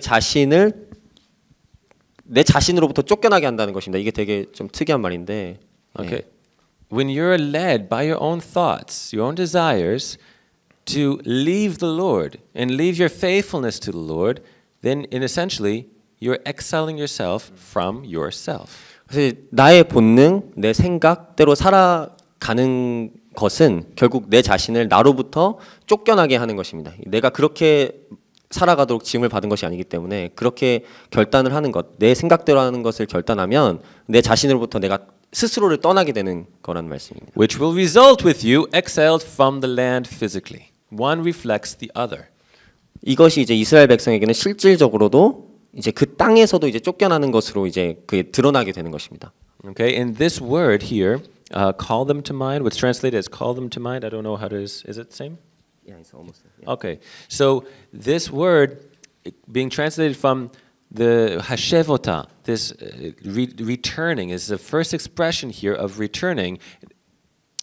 자신으로부터 쫓겨나게 한다는 것입니다. 이게 되게 좀 특이한 말인데. Okay, when you're led by your own thoughts, your own desires to leave the Lord and leave your faithfulness to the Lord, then essentially you're exiling yourself from yourself. 그래서 나의 본능, 내 생각대로 살아가는 것은 결국 내 자신을 나로부터 쫓겨나게 하는 것입니다. 내가 그렇게 살아가도록 지음을 받은 것이 아니기 때문에 그렇게 결단을 하는 것, 내 생각대로 하는 것을 결단하면 내 자신으로부터 내가 스스로를 떠나게 되는 거라는 말씀입니다. Which will result with you exiled from the land physically. One reflects the other. 이것이 이제 이스라엘 백성에게는 실질적으로도 이제 그 땅에서도 이제 쫓겨나는 것으로 이제 그게 드러나게 되는 것입니다. Okay, and this word here, call them to mind, what's translated as call them to mind, I don't know how it is it the same? Yeah, it's almost. Yeah. Okay, so this word being translated from the hashevota, this returning, is the first expression here of returning,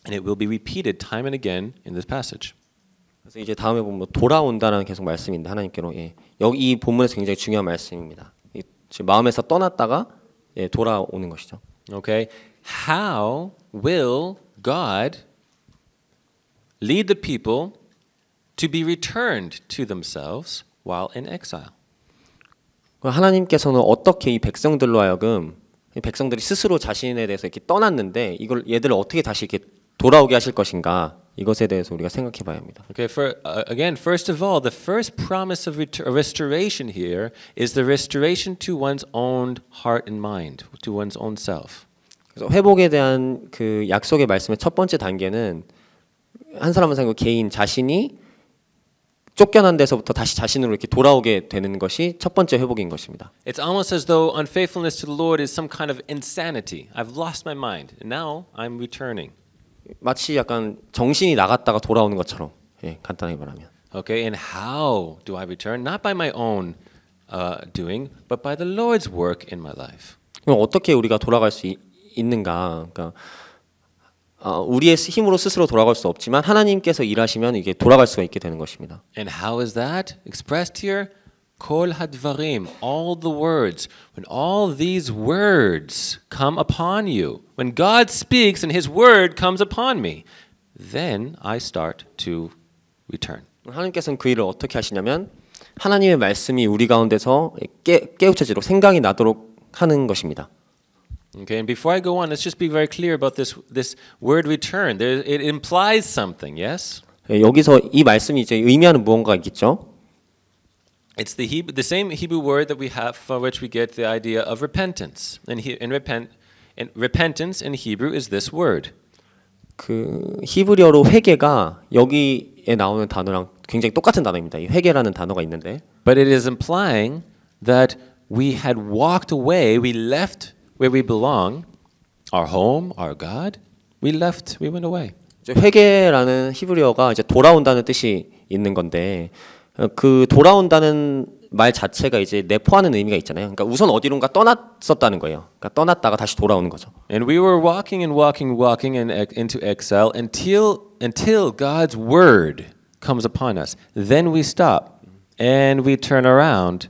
and it will be repeated time and again in this passage. 그래서 이제 다음에 보면 돌아온다는 계속 말씀인데 하나님께로 여기 이 본문에서 굉장히 중요한 말씀입니다. 지금 마음에서 떠났다가 돌아오는 것이죠. Okay, how will God lead the people to be returned to themselves while in exile. 하나님께서는 어떻게 이 백성들로 하여금 이 백성들이 스스로 자신에 대해서 이렇게 떠났는데 이걸 얘들을 어떻게 다시 이렇게 돌아오게 하실 것인가 이것에 대해서 우리가 생각해봐야 합니다. Okay, again, first of all, the first promise of restoration here is the restoration to one's own heart and mind, to one's own self. 그래서 회복에 대한 그 약속의 말씀의 첫 번째 단계는 한 사람 한 사람 개인 자신이 쫓겨난 데서부터 다시 자신으로 이렇게 돌아오게 되는 것이 첫 번째 회복인 것입니다. It's almost as though unfaithfulness to the Lord is some kind of insanity. I've lost my mind, and now I'm returning. 마치 약간 정신이 나갔다가 돌아오는 것처럼 예, 간단하게 말하면. Okay, and how do I return? Not by my own doing, but by the Lord's work in my life. 그럼 어떻게 우리가 돌아갈 수 있는가? 그러니까 우리의 힘으로 스스로 돌아갈 수 없지만 하나님께서 일하시면 이게 돌아갈 수가 있게 되는 것입니다. And how is that expressed here? Kol hadvarim, all the words. When all these words come upon you, when God speaks and His word comes upon me, then I start to return. 하나님께서는 그 일을 어떻게 하시냐면 하나님의 말씀이 우리 가운데서 깨우쳐지도록 생각이 나도록 하는 것입니다. Okay, and before I go on, let's just be very clear about this word return. It implies something, yes? 여기서 이 말씀이 이제 의미하는 무언가가 있겠죠. It's the same Hebrew word that we have for which we get the idea of repentance. And repentance in Hebrew is this word. 그 히브리어로 회개가 여기에 나오는 단어랑 굉장히 똑같은 단어입니다. 이 회개라는 단어가 있는데. But it is implying that we had walked away, we left where we belong, our home, our God. We went away. 회개라는 히브리어가 이제 돌아온다는 뜻이 있는 건데 그 돌아온다는 말 자체가 이제 내포하는 의미가 있잖아요. 그러니까 우선 어디론가 떠났었다는 거예요. 그러니까 떠났다가 다시 돌아오는 거죠. And we were walking into exile until God's word comes upon us. Then we stop and we turn around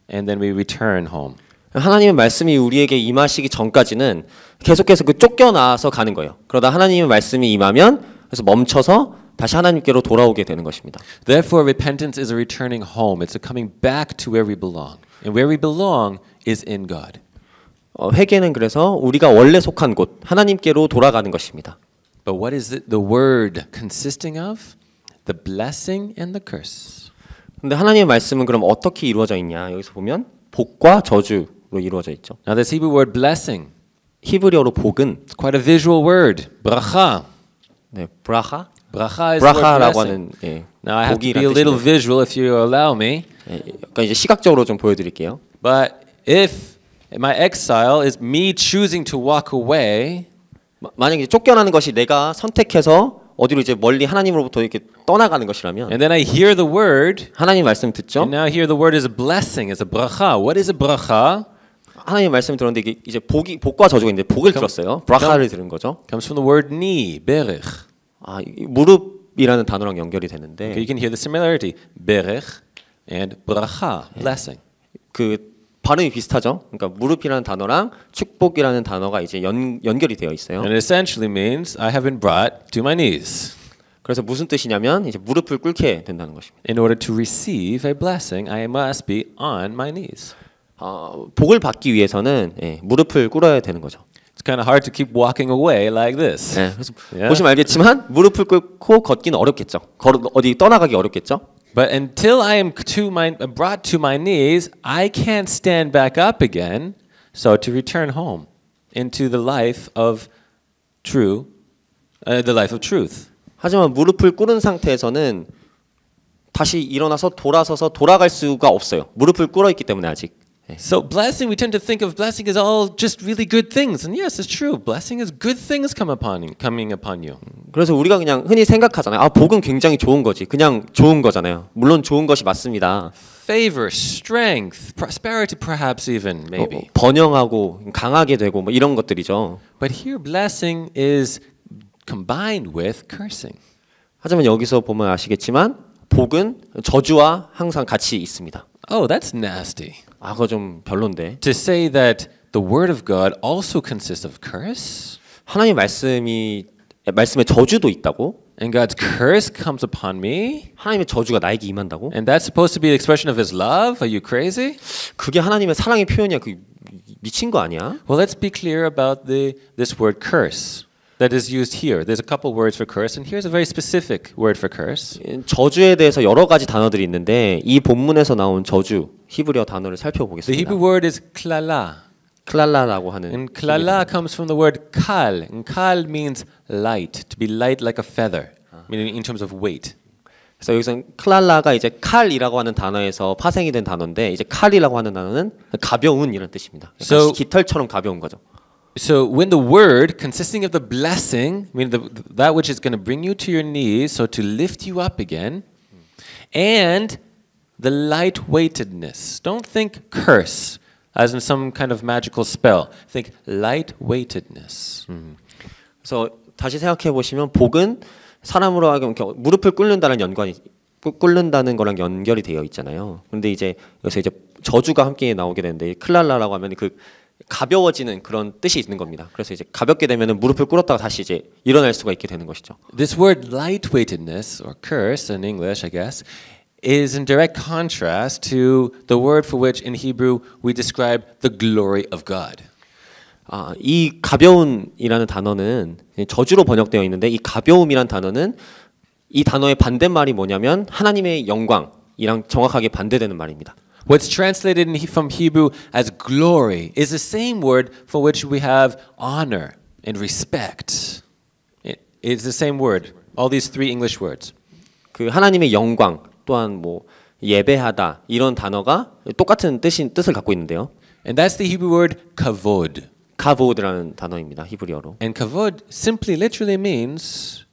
and then we return home. 하나님의 말씀이 우리에게 임하시기 전까지는 계속해서 그 쫓겨나서 가는 거예요. 그러다 하나님의 말씀이 임하면 그래서 멈춰서 다시 하나님께로 돌아오게 되는 것입니다. Therefore, repentance is a returning home. It's a coming back to where we belong. And where we belong is in God. 회개는 그래서 우리가 원래 속한 곳 하나님께로 돌아가는 것입니다. But what is the word consisting of? The blessing and the curse. 근데 하나님의 말씀은 그럼 어떻게 이루어져 있냐? 여기서 보면 복과 저주로 이루어져 있죠. Now this Hebrew word blessing, 히브리어로 복은 it's quite a visual word. Bracha. 네, 브라하. Bracha is the word 브라하라고 blessing. 하는 예, Now I have to be 복이라는 a little 뜻인데 visual if you allow me. 약간 이제 시각적으로 좀 보여드릴게요. But if my exile is me choosing to walk away, 만약에 쫓겨나는 것이 내가 선택해서 어디로 이제 멀리 하나님으로부터 이렇게 떠나가는 것이라면 and then I hear the word, 하나님 말씀 듣죠. and now here the word is a blessing, is a bracha. What is a bracha? 하나님 말씀 들었는데 이게 이제 복과 저주가 있는데 복을 들었어요. 브라카를 들은 거죠. Comes from the word knee, berich. 이 무릎이라는 단어랑 연결이 되는데 Okay, you can hear the similarity, berich and bracha, blessing. 그 발음이 비슷하죠. 그러니까 무릎이라는 단어랑 축복이라는 단어가 이제 연결이 되어 있어요. And it essentially means I have been brought to my knees. 그래서 무슨 뜻이냐면 이제 무릎을 꿇게 된다는 것입니다. In order to receive a blessing, I must be on my knees. 복을 받기 위해서는 무릎을 꿇어야 되는 거죠. It's kind of hard to keep walking away like this. 그래서 Yeah. 보시면 알겠지만 무릎을 꿇고 걷기는 어렵겠죠. 어디 떠나가기 어렵겠죠. But until I am brought to my knees, I can't stand back up again. So to return home into the life of truth. 하지만 무릎을 꿇은 상태에서는 다시 일어나서 돌아서서 돌아갈 수가 없어요. 무릎을 꿇어 있기 때문에 아직. So blessing, we tend to think of blessing as all just really good things. And yes, it's true. Blessing is good things coming upon you. 그래서 우리가 그냥 흔히 생각하잖아요. 복은 굉장히 좋은 거지. 그냥 좋은 거잖아요. 물론 좋은 것이 맞습니다. Favor, strength, prosperity perhaps even, maybe. 번영하고 강하게 되고 뭐 이런 것들이죠. But here blessing is combined with cursing. 하지만 여기서 보면 아시겠지만 복은 저주와 항상 같이 있습니다. Oh, that's nasty. 그거 좀 별론데. To say that the word of God also consists of curse? 하나님 말씀에 저주도 있다고? and God's curse comes upon me, 하나님의 저주가 나에게 임한다고? and that's supposed to be the expression of His love? Are you crazy? 그게 하나님의 사랑의 표현이야. 그 미친 거 아니야? Well, let's be clear about this word curse that is used here. There's a couple words for curse, and here's a very specific word for curse. 저주에 대해서 여러 가지 단어들이 있는데 이 본문에서 나온 저주 히브리어 단어를 The 살펴보겠습니다. Hebrew word is klala. 클랄라라고 하는 And klala comes from the word kal. And kal means light, to be light like a feather, meaning in terms of weight. 그래서 여기서 클랄라가 이제 칼이라고 하는 단어에서 파생이 된 단어인데 이제 칼이라고 하는 단어는 가벼운 이런 뜻입니다. So- 깃털처럼 가벼운 거죠. So when the word consisting of the blessing, meaning that which is going to bring you to your knees, so to lift you up again, and the light-weightedness. Don't think curse as in some kind of magical spell. Think light-weightedness. 그래서 다시 생각해 보시면 복은 사람으로 하여금 이렇게 무릎을 꿇는다는 연관이 꿇는다는 거랑 연결이 되어 있잖아요. 그런데 이제 여기서 이제 저주가 함께 나오게 되는데 이 클랄라라고 하면 그 가벼워지는 그런 뜻이 있는 겁니다. 그래서 이제 가볍게 되면은 무릎을 꿇었다가 다시 이제 일어날 수가 있게 되는 것이죠. This word light-weightedness, or curse in English, I guess, is in direct contrast to the word for which in Hebrew we describe the glory of God. 이 가벼운이라는 단어는 저주로 번역되어 있는데 이 가벼움이란 단어는 이 단어의 반대말이 뭐냐면 하나님의 영광이랑 정확하게 반대되는 말입니다. What's translated from Hebrew as glory is the same word for which we have honor and respect. It's the same word. All these three English words. 그 하나님의 영광 또한 뭐 예배하다 이런 단어가 똑같은 뜻을 갖고 있는데요. And that's the Hebrew word kavod. 카보드라는 단어입니다. 히브리어로. And kavod simply literally means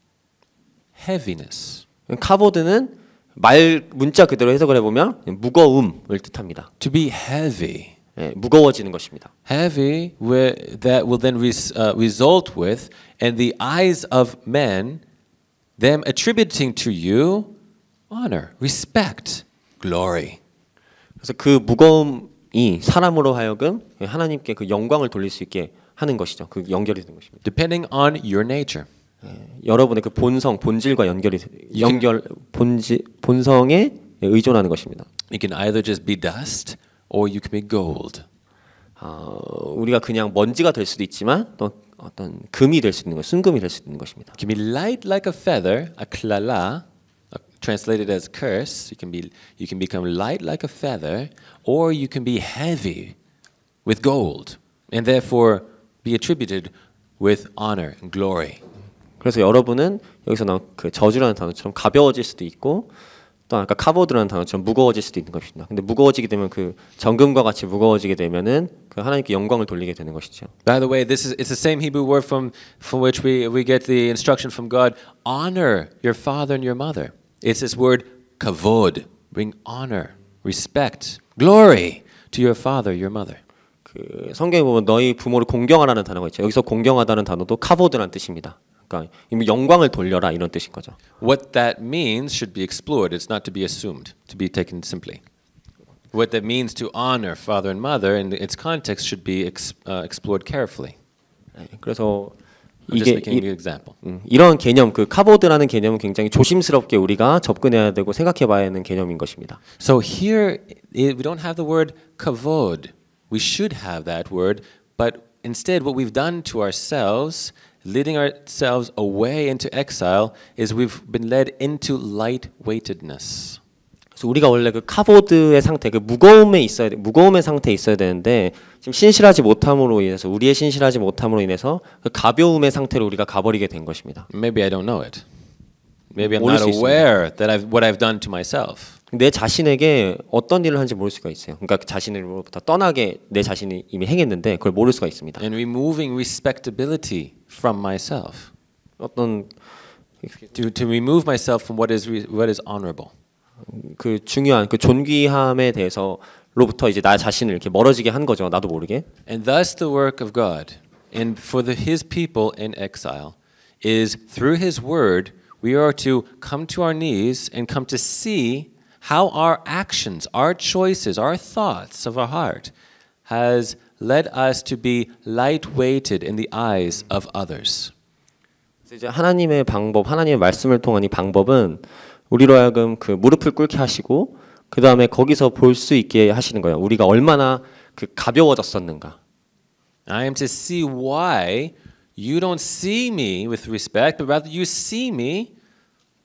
heaviness. 카보드는 말 문자 그대로 해석을 해보면 무거움을 뜻합니다. To be heavy. 예, 무거워지는 것입니다. Heavy that will then result with, in the eyes of men, them attributing to you honor, respect, glory. 그래서 그 무거움이 사람으로 하여금 하나님께 그 영광을 돌릴 수 있게 하는 것이죠. 그 연결이 되는 것입니다. Depending on your nature. 여러분의 그 본질과 본성에 의존하는 것입니다. You can either just be dust or you can be gold. 우리가 그냥 먼지가 될 수도 있지만 또 어떤 금이 될 수 있는 것, 순금이 될 수 있는 것입니다. You can be light like a feather, a klala, translated as curse. You can become light like a feather, or you can be heavy with gold, and therefore be attributed with honor and glory. 그래서 여러분은 여기서 나온 그 저주라는 단어처럼 가벼워질 수도 있고 또 아까 카보드라는 단어처럼 무거워질 수도 있는 것입니다. 근데 무거워지게 되면 그 정금과 같이 무거워지게 되면은 그 하나님께 영광을 돌리게 되는 것이죠. By the way, it's the same Hebrew word from which we get the instruction from God. Honor your father and your mother. It's this word kavod. Bring honor, respect, glory to your father, your mother. 그 성경에 보면 너희 부모를 공경하라는 단어가 있죠. 여기서 공경하다는 단어도 카보드라는 뜻입니다. 그러니까 영광을 돌려라 이런 뜻인 거죠. What that means should be explored. It's not to be assumed, to be taken simply. What that means to honor father and mother in its context should be explored carefully. 그래서 I'm just making an example. 이런 개념, 그 카보드라는 개념은 굉장히 조심스럽게 우리가 접근해야 되고 생각해봐야 하는 개념인 것입니다. So here we don't have the word kavod. We should have that word, but instead what we've done to ourselves, leading ourselves away into exile, is we've been led into light-weightedness. 그래서 우리가 원래 그 카보드의 상태, 그 무거움의 상태에 있어야 되는데 지금 신실하지 못함으로 인해서 우리의 신실하지 못함으로 인해서 그 가벼움의 상태로 우리가 가버리게 된 것입니다. Maybe I don't know it. Maybe I'm 모를 not 수 있습니다. aware that what I've done to myself. 내 자신에게 어떤 일을 하는지 모를 수가 있어요. 그러니까 자신으로부터 떠나게 내 자신이 이미 행했는데 그걸 모를 수가 있습니다. And removing respectability from myself. 어떤 To remove myself from what is honorable. 그 중요한 그 존귀함에 대해서로부터 이제 나 자신을 이렇게 멀어지게 한 거죠. 나도 모르게. And thus the work of God, and for His people in exile, is through His word we are to come to our knees and come to see how our actions, our choices, our thoughts of our heart has led us to be light-weighted in the eyes of others. 이제 하나님의 방법, 하나님의 말씀을 통한 이 방법은 우리로 하여금 그 무릎을 꿇게 하시고 그 다음에 거기서 볼 수 있게 하시는 거예요. 우리가 얼마나 그 가벼워졌었는가. I am to see why you don't see me with respect, but rather you see me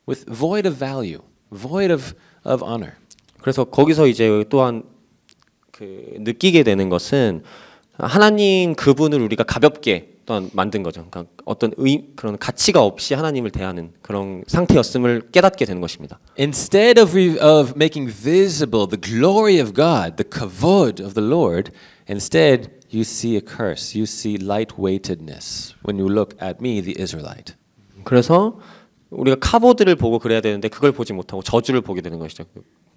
with void of value, void of honor. 그래서 거기서 이제 또한 그 느끼게 되는 것은 하나님 그분을 우리가 가볍게 또한 만든 거죠. 그러니까 어떤 그런 가치가 없이 하나님을 대하는 그런 상태였음을 깨닫게 되는 것입니다. Instead of making visible the glory of God, the kavod of the Lord, instead you see a curse. You see lightweightedness when you look at me, the Israelite. 그래서 우리가 카보드를 보고 그래야 되는데 그걸 보지 못하고 저주를 보게 되는 것이죠.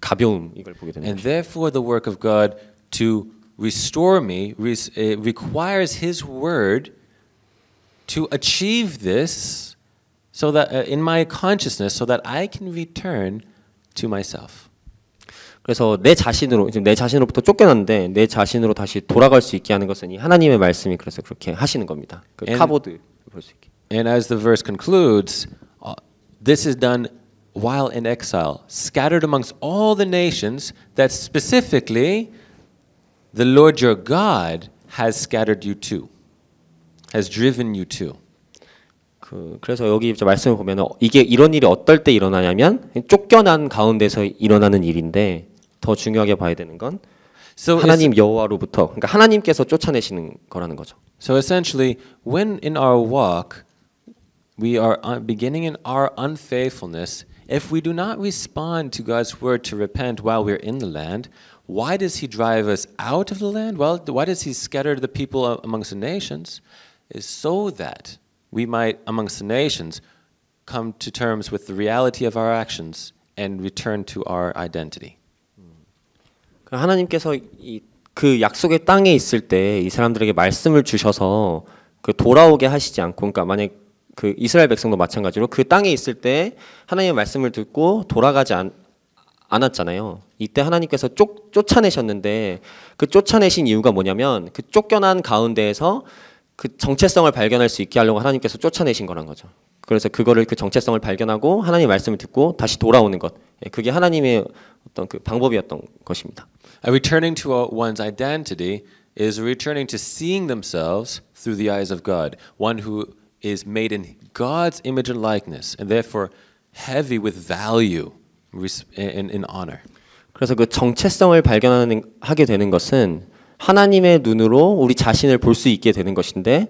가벼움 이걸 보게 되는 And 것이죠. therefore the work of God to restore me requires His word to achieve this so that in my consciousness so that I can return to myself. 그래서 내 자신으로부터 쫓겨났는데 내 자신으로 다시 돌아갈 수 있게 하는 것은 이 하나님의 말씀이 그래서 그렇게 하시는 겁니다. 그 카보드 볼 수 있게. And as the verse concludes, this is done while in exile, scattered amongst all the nations that specifically the Lord your God has scattered you to, has driven you to. 그래서 여기 이제 말씀을 보면 이게 이런 일이 어떨 때 일어나냐면 쫓겨난 가운데서 일어나는 일인데 더 중요하게 봐야 되는 건 하나님 여호와로부터 그러니까 하나님께서 쫓아내시는 거라는 거죠. So essentially, when in our walk we are beginning in our unfaithfulness, if we do not respond to God's word to repent while we're in the land, why does He drive us out of the land? Well, why does He scatter the people amongst the nations? Is so that we might, amongst the nations, come to terms with the reality of our actions and return to our identity. 하나님께서 그 약속의 땅에 있을 때 이 사람들에게 말씀을 주셔서 그 돌아오게 하시지 않고, 그러니까 만약 그 이스라엘 백성도 마찬가지로 그 땅에 있을 때 하나님의 말씀을 듣고 돌아가지 않았잖아요. 이때 하나님께서 쫓아내셨는데 그 쫓아내신 이유가 뭐냐면 그 쫓겨난 가운데에서 그 정체성을 발견할 수 있게 하려고 하나님께서 쫓아내신 거란 거죠. 그래서 그거를 그 정체성을 발견하고 하나님의 말씀을 듣고 다시 돌아오는 것. 그게 하나님의 어떤 그 방법이었던 것입니다. Returning to one's identity is returning to seeing themselves through the eyes of God, one who is made in God's image and likeness, and therefore heavy with value in honor. 그래서 그 정체성을 발견하게 되는 것은 하나님의 눈으로 우리 자신을 볼 수 있게 되는 것인데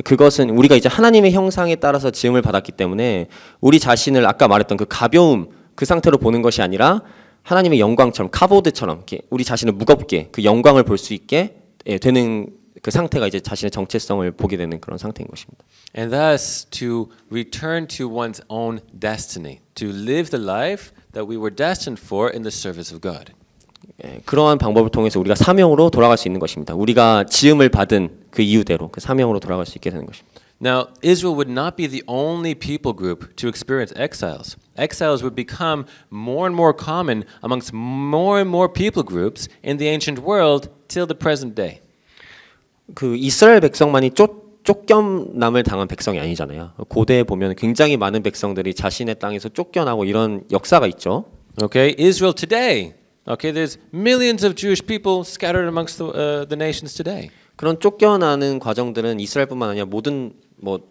그것은 우리가 이제 하나님의 형상에 따라서 지음을 받았기 때문에 우리 자신을 아까 말했던 그 가벼움 그 상태로 보는 것이 아니라 하나님의 영광처럼 카보드처럼 이렇게 우리 자신을 무겁게 그 영광을 볼 수 있게 되는 그 상태가 이제 자신의 정체성을 보게 되는 그런 상태인 것입니다. And thus to return to one's own destiny, to live the life that we were destined for in the service of God. 그러한 방법을 통해서 우리가 사명으로 돌아갈 수 있는 것입니다. 우리가 지음을 받은 그 이유대로 그 사명으로 돌아갈 수 있게 되는 것입니다. Now, Israel would not be the only people group to experience exiles. Exiles would become more and more common amongst more and more people groups in the ancient world till the present day. 그 이스라엘 백성만이 쫓겨남을 당한 백성이 아니잖아요. 고대에 보면 굉장히 많은 백성들이 자신의 땅에서 쫓겨나고 이런 역사가 있죠. Okay, Israel today. Okay, there's millions of Jewish people scattered amongst the nations today. 그런 쫓겨나는 과정들은 이스라엘뿐만 아니라 모든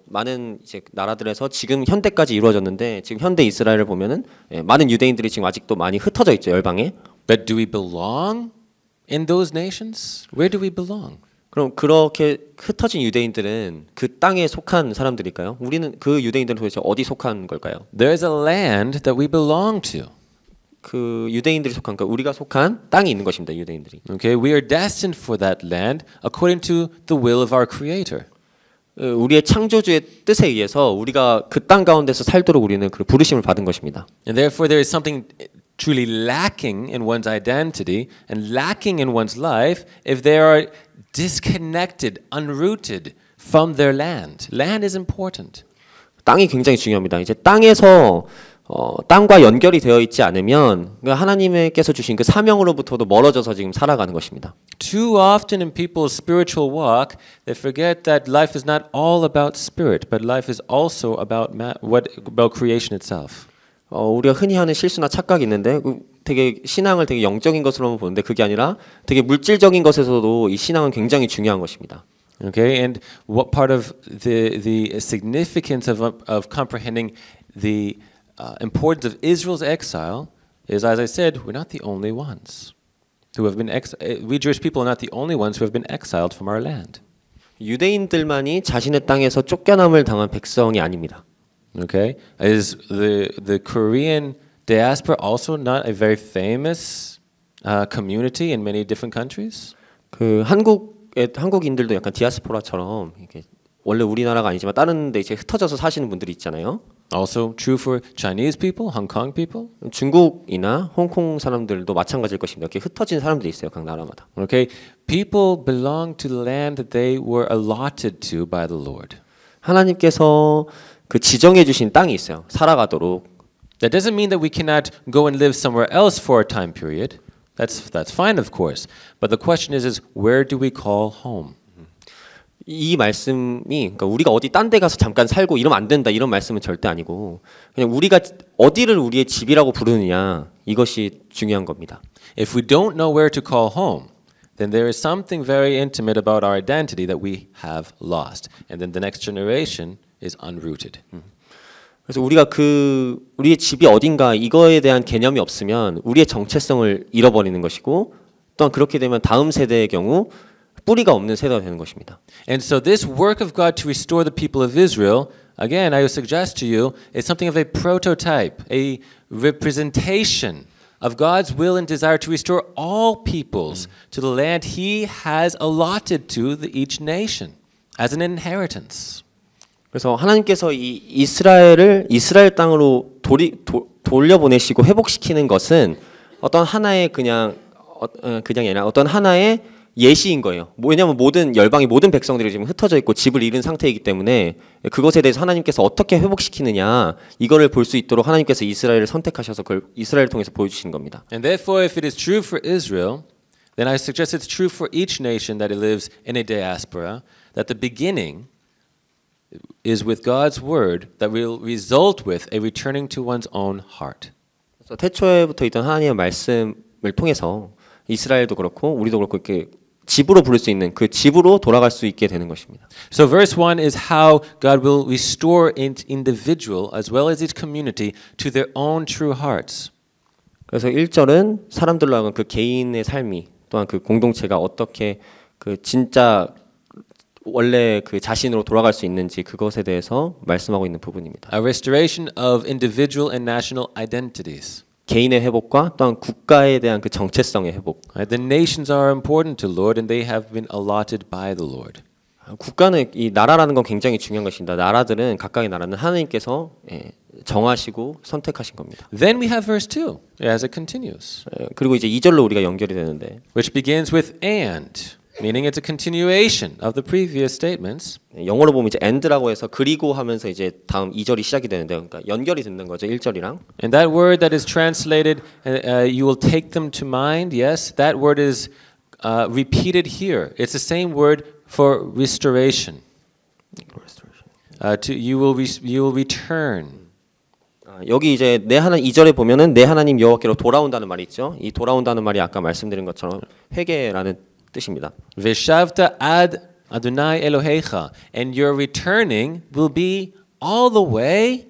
많은 이제 나라들에서 지금 현대까지 이루어졌는데 지금 현대 이스라엘을 보면은 많은 유대인들이 지금 아직도 많이 흩어져 있죠 열방에. But do we belong in those nations? Where do we belong? 그럼 그렇게 흩어진 유대인들은 그 땅에 속한 사람들일까요? 우리는 그 유대인들은 도대체 어디 속한 걸까요? There's a land that we belong to. 그 유대인들이 속한 그 우리가 속한 땅이 있는 것입니다. 유대인들이. Okay, we are destined for that land according to the will of our Creator. 우리의 창조주의 뜻에 의해서 우리가 그 땅 가운데서 살도록 우리는 그 부르심을 받은 것입니다. And therefore there is something truly lacking in one's identity and lacking in one's life if they are disconnected, unrooted from their land. Land is important. 땅이 굉장히 중요합니다. 이제 땅에서 땅과 연결이 되어 있지 않으면 하나님께서 주신 그 사명으로부터도 멀어져서 지금 살아가는 것입니다. Too often in people's spiritual walk, they forget that life is not all about spirit, but life is also about about creation itself. 우리가 흔히 하는 실수나 착각이 있는데 되게 신앙을 되게 영적인 것으로만 보는데 그게 아니라 되게 물질적인 것에서도 이 신앙은 굉장히 중요한 것입니다. Okay, and what part of the significance of comprehending the importance of Israel's exile is, as I said, we're not the only ones who have been we Jewish people are not the only ones who have been exiled from our land. 유대인들만이 자신의 땅에서 쫓겨남을 당한 백성이 아닙니다. Okay, is the Korean diaspora also not a very famous community in many different countries? 그 한국인들도 약간 디아스포라처럼 이렇게 원래 우리나라가 아니지만 다른 데 이제 흩어져서 사시는 분들이 있잖아요. Also true for Chinese people, Hong Kong people. 중국이나 홍콩 사람들도 마찬가지일 것입니다. 이렇게 흩어진 사람들이 있어요, 각 나라마다. Okay, people belong to the land that they were allotted to by the Lord. 하나님께서 그 지정해 주신 땅이 있어요. 살아가도록. That doesn't mean that we cannot go and live somewhere else for a time period. That's fine, of course. But the question is where do we call home? 이 말씀이 그러니까 우리가 어디 딴 데 가서 잠깐 살고 이러면 안 된다 이런 말씀은 절대 아니고 그냥 우리가 어디를 우리의 집이라고 부르느냐 이것이 중요한 겁니다. If we don't know where to call home, then there is something very intimate about our identity that we have lost. And then the next generation is unrooted. 그래서 우리가 우리의 집이 어딘가 이거에 대한 개념이 없으면 우리의 정체성을 잃어버리는 것이고 또한 그렇게 되면 다음 세대의 경우 뿌리가 없는 세대가 되는 것입니다. And so this work of God to restore the people of Israel, again, I would suggest to you, is something of a prototype, a representation of God's will and desire to restore all peoples to the land He has allotted to each nation as an inheritance. 그래서 하나님께서 이 이스라엘 땅으로 돌려보내시고 회복시키는 것은 어떤 하나의 그냥이 아니라 어떤 하나의 예시인 거예요. 왜냐하면 모든 열방이 모든 백성들이 지금 흩어져 있고 집을 잃은 상태이기 때문에 그것에 대해서 하나님께서 어떻게 회복시키느냐 이거를 볼 수 있도록 하나님께서 이스라엘을 선택하셔서 그걸 이스라엘을 통해서 보여주신 겁니다. And therefore, if it is true for Israel, then I suggest it's true for each nation that lives in a diaspora, that the beginning is with God's word that will result with a returning to one's own heart. 그래서 태초에부터 있던 하나님의 말씀을 통해서 이스라엘도 그렇고 우리도 그렇고 이렇게 집으로 부를 수 있는 그 집으로 돌아갈 수 있게 되는 것입니다. So verse 1 is how God will restore each individual as well as each community to their own true hearts. 그래서 1절은 사람들로 하여금 그 개인의 삶이 또한 그 공동체가 어떻게 그 진짜 원래 그 자신으로 돌아갈 수 있는지 그것에 대해서 말씀하고 있는 부분입니다. A restoration of individual and national identities. 개인의 회복과 또한 국가에 대한 그 정체성의 회복. The nations are important to Lord and they have been allotted by the Lord. 국가는 이 나라라는 건 굉장히 중요한 것입니다. 나라들은 각각의 나라는 하나님께서 정하시고 선택하신 겁니다. Then we have verse 2 as it continues. 그리고 이제 2절로 우리가 연결이 되는데 which begins with and. Meaning it's a continuation of the previous statements. 영어로 보면 이제 and라고 해서 그리고 하면서 이제 다음 2절이 시작이 되는데 그러니까 연결이 되는 거죠 1절이랑. And that word that is translated, you will take them to mind. Yes, that word is repeated here. It's the same word for restoration. You will return. 여기 이제 내 하나님 2절에 보면은 내 하나님 여호와께로 돌아온다는 말이 있죠. 이 돌아온다는 말이 아까 말씀드린 것처럼 회개라는 뜻입니다. Veshavta ad Adonai Elohecha, and your returning will be all the way,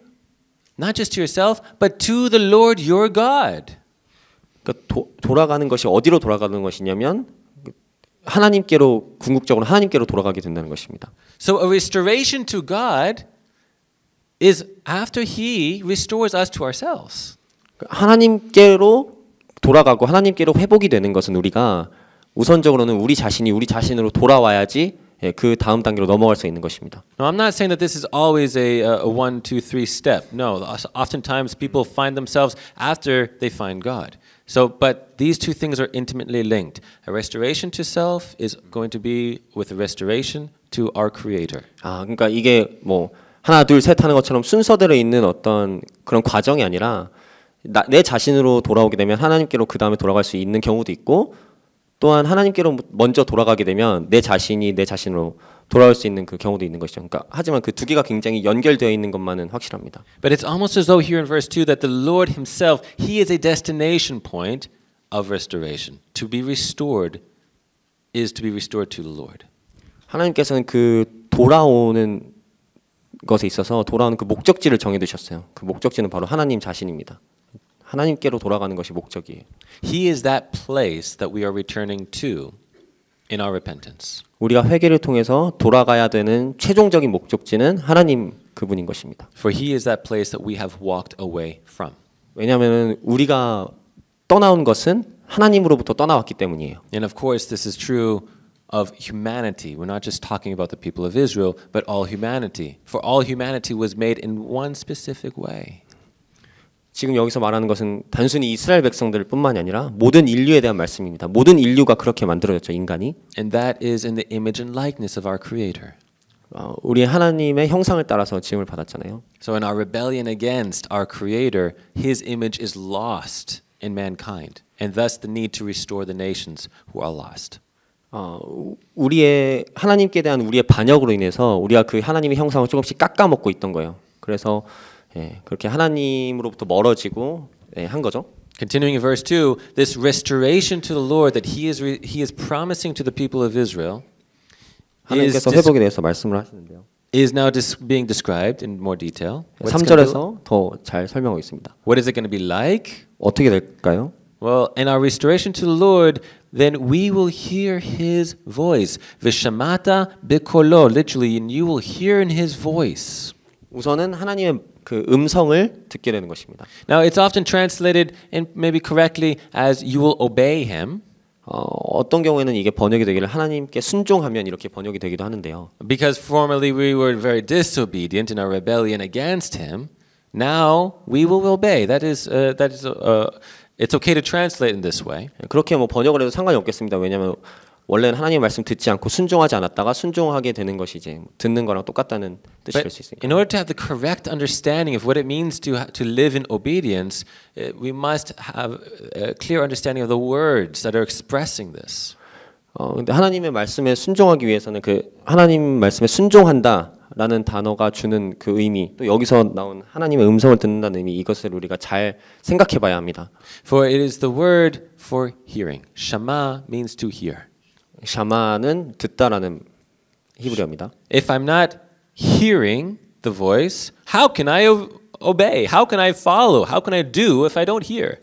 not just to yourself, but to the Lord your God. 그러니까 돌아가는 것이 어디로 돌아가는 것이냐면 하나님께로 궁극적으로 하나님께로 돌아가게 된다는 것입니다. So a restoration to God is after He restores us to ourselves. 하나님께로 돌아가고 하나님께로 회복이 되는 것은 우리가 우선적으로는 우리 자신이 우리 자신으로 돌아와야지 그 다음 단계로 넘어갈 수 있는 것입니다. Now, I'm not saying that this is always a 1, 2, 3 step. No, oftentimes people find themselves after they find God. So, but these two things are intimately linked. A restoration to self is going to be with a restoration to our Creator. 그러니까 이게 뭐 하나 둘 셋 하는 것처럼 순서대로 있는 어떤 그런 과정이 아니라 내 자신으로 돌아오게 되면 하나님께로 그 다음에 돌아갈 수 있는 경우도 있고 또한 하나님께로 먼저 돌아가게 되면 내 자신이 내 자신으로 돌아올 수 있는 그 경우도 있는 것이죠. 그러니까 하지만 그 두 개가 굉장히 연결되어 있는 것만은 확실합니다. But it's almost as though here in verse 2 that the Lord himself, he is a destination point of restoration. To be restored is to be restored to the Lord. 하나님께서는 그 돌아오는 것에 있어서 돌아오는 그 목적지를 정해 두셨어요. 그 목적지는 바로 하나님 자신입니다. 하나님께로 돌아가는 것이 목적이에요. He is that place that we are returning to in our repentance. 우리가 회개를 통해서 돌아가야 되는 최종적인 목적지는 하나님 그분인 것입니다. For he is that place that we have walked away from. 왜냐하면 우리가 떠나온 것은 하나님으로부터 떠나왔기 때문이에요. And of course this is true of humanity. We're not just talking about the people of Israel, but all humanity. For all humanity was made in one specific way. 지금 여기서 말하는 것은 단순히 이스라엘 백성들뿐만이 아니라 모든 인류에 대한 말씀입니다. 모든 인류가 그렇게 만들어졌죠, 인간이. And that is in the image and likeness of our Creator. 우리 하나님의 형상을 따라서 지음을 받았잖아요. So in our rebellion against our Creator, His image is lost in mankind, and thus the need to restore the nations who are lost. 우리의 하나님께 대한 우리의 반역으로 인해서 우리가 그 하나님의 형상을 조금씩 깎아먹고 있던 거예요. 그래서 그렇게 하나님으로부터 멀어지고 한 거죠. Continuing in verse 2, this restoration to the Lord that he is promising to the people of Israel 하나님께서 회복에 대해서 말씀을 하시는데요. is now being described in more detail. 3절에서 더 잘 설명하고 있습니다. What is it going to be like? 어떻게 될까요? Well, in our restoration to the Lord, then we will hear His voice. Vishamata bikolo, literally, and you will hear in His voice. 우선은 하나님의 그 음성을 듣게 되는 것입니다. Now, it's often translated, and maybe correctly, as you will obey Him. 어떤 경우에는 이게 번역이 되기를 하나님께 순종하면 이렇게 번역이 되기도 하는데요. Because formerly we were very disobedient in our rebellion against Him. Now we will obey. It's okay to translate in this way. 그렇게 뭐 번역을 해도 상관이 없겠습니다. 왜냐하면 원래는 하나님의 말씀 듣지 않고 순종하지 않았다가 순종하게 되는 것이 이제 듣는 거랑 똑같다는 뜻이 될 수 있으니까. In order to have the correct understanding of what it means to live in obedience, we must have a clear understanding of the words that are expressing this. 근데 하나님의 말씀에 순종하기 위해서는 그 하나님 말씀에 순종한다라는 단어가 주는 그 의미, 또 여기서 나온 하나님의 음성을 듣는다는 의미, 이것을 우리가 잘 생각해봐야 합니다. For it is the word for hearing. Shama means to hear. 샤마는 듣다라는 히브리어입니다. If I'm not hearing the voice, how can I obey? How can I follow? How can I do if I don't hear?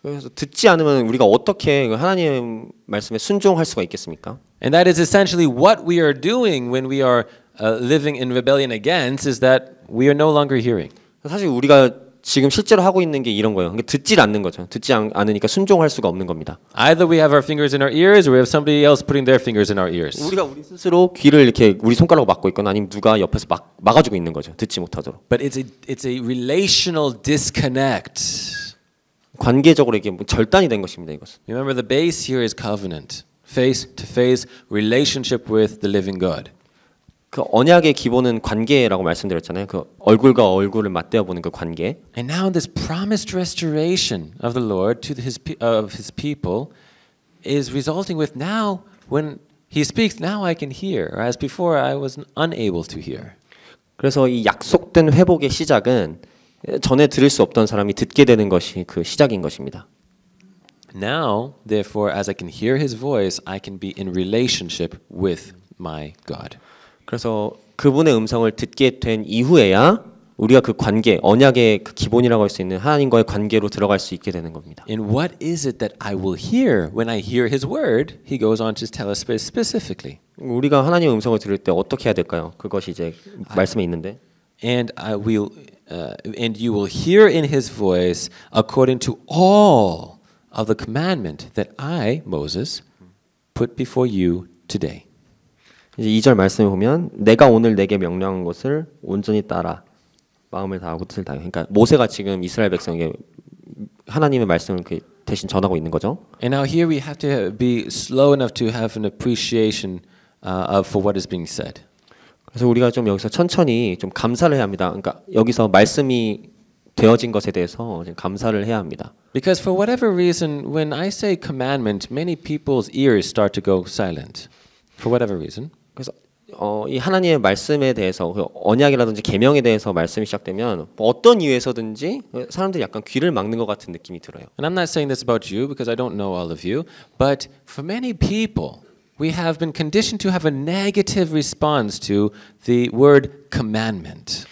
그래서 듣지 않으면 우리가 어떻게 하나님 말씀에 순종할 수가 있겠습니까? And that is essentially what we are doing when we are living in rebellion against is that we are no longer hearing. 사실 우리가 지금 실제로 하고 있는 게 이런 거예요. 그러니까 듣질 않는 거죠. 듣지 않으니까 순종할 수가 없는 겁니다. Either we have our fingers in our ears or we have somebody else putting their fingers in our ears. 우리가 우리 스스로 귀를 이렇게 우리 손가락으로 막고 있거나 아니면 누가 옆에서 막아주고 있는 거죠. 듣지 못하도록. But it's a relational disconnect. 관계적으로 이게 절단이 된 것입니다. 이것은. Remember the base here is covenant. Face to face relationship with the living God. 그 언약의 기본은 관계라고 말씀드렸잖아요. 그 얼굴과 얼굴을 맞대어 보는 그 관계. And now this promised restoration of the Lord to his people is resulting with now when he speaks now I can hear, whereas before I was unable to hear. 그래서 이 약속된 회복의 시작은 전에 들을 수 없던 사람이 듣게 되는 것이 그 시작인 것입니다. Now, therefore, as I can hear his voice, I can be in relationship with my God. 그래서 그분의 음성을 듣게 된 이후에야 우리가 그 관계, 언약의 그 기본이라고 할 수 있는 하나님과의 관계로 들어갈 수 있게 되는 겁니다. And what is it that I will hear when I hear his word? He goes on to tell us specifically. 우리가 하나님의 음성을 들을 때 어떻게 해야 될까요? 그것이 이제 말씀에 있는데. And and you will hear in his voice according to all of the commandment that I, Moses, put before you today. 이제 2절 말씀에 보면 내가 오늘 내게 명령한 것을 온전히 따라 마음을 다하고 뜻을 다해. 그러니까 모세가 지금 이스라엘 백성에게 하나님의 말씀을 대신 전하고 있는 거죠. And now here we have to be slow enough to have an appreciation for what is being said. 그래서 우리가 좀 여기서 천천히 좀 감사를 해야 합니다. 그러니까 여기서 말씀이 되어진 것에 대해서 좀 감사를 해야 합니다. Because for whatever reason, when I say commandment, many people's ears start to go silent. For whatever reason. 그래서 이 하나님의 말씀에 대해서 그 언약이라든지 계명에 대해서 말씀이 시작되면 뭐 어떤 이유에서든지 사람들이 약간 귀를 막는 것 같은 느낌이 들어요. And I'm not saying this about you because I don't know all of you, but for many people, we have been conditioned to have a negative response to the word commandment.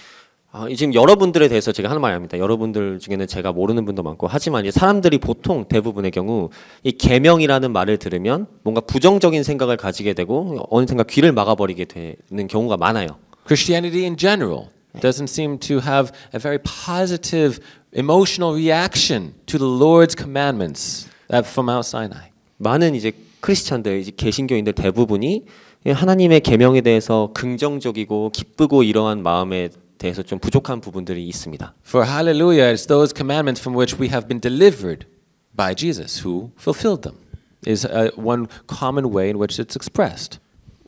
지금 여러분들에 대해서 제가 하는 말이 아닙니다. 여러분들 중에는 제가 모르는 분도 많고 하지만 이제 사람들이 보통 대부분의 경우 이 계명이라는 말을 들으면 뭔가 부정적인 생각을 가지게 되고 어느샌가 귀를 막아버리게 되는 경우가 많아요. Christianity in general doesn't seem to have a very positive emotional reaction to the Lord's commandments from Mount Sinai. 많은 이제 크리스찬들, 이제 개신교인들 대부분이 하나님의 계명에 대해서 긍정적이고 기쁘고 이러한 마음에 대해서 좀 부족한 부분들이 있습니다. For hallelujah, it's those commandments from which we have been delivered by Jesus, who fulfilled them. Is one common way in which it's expressed.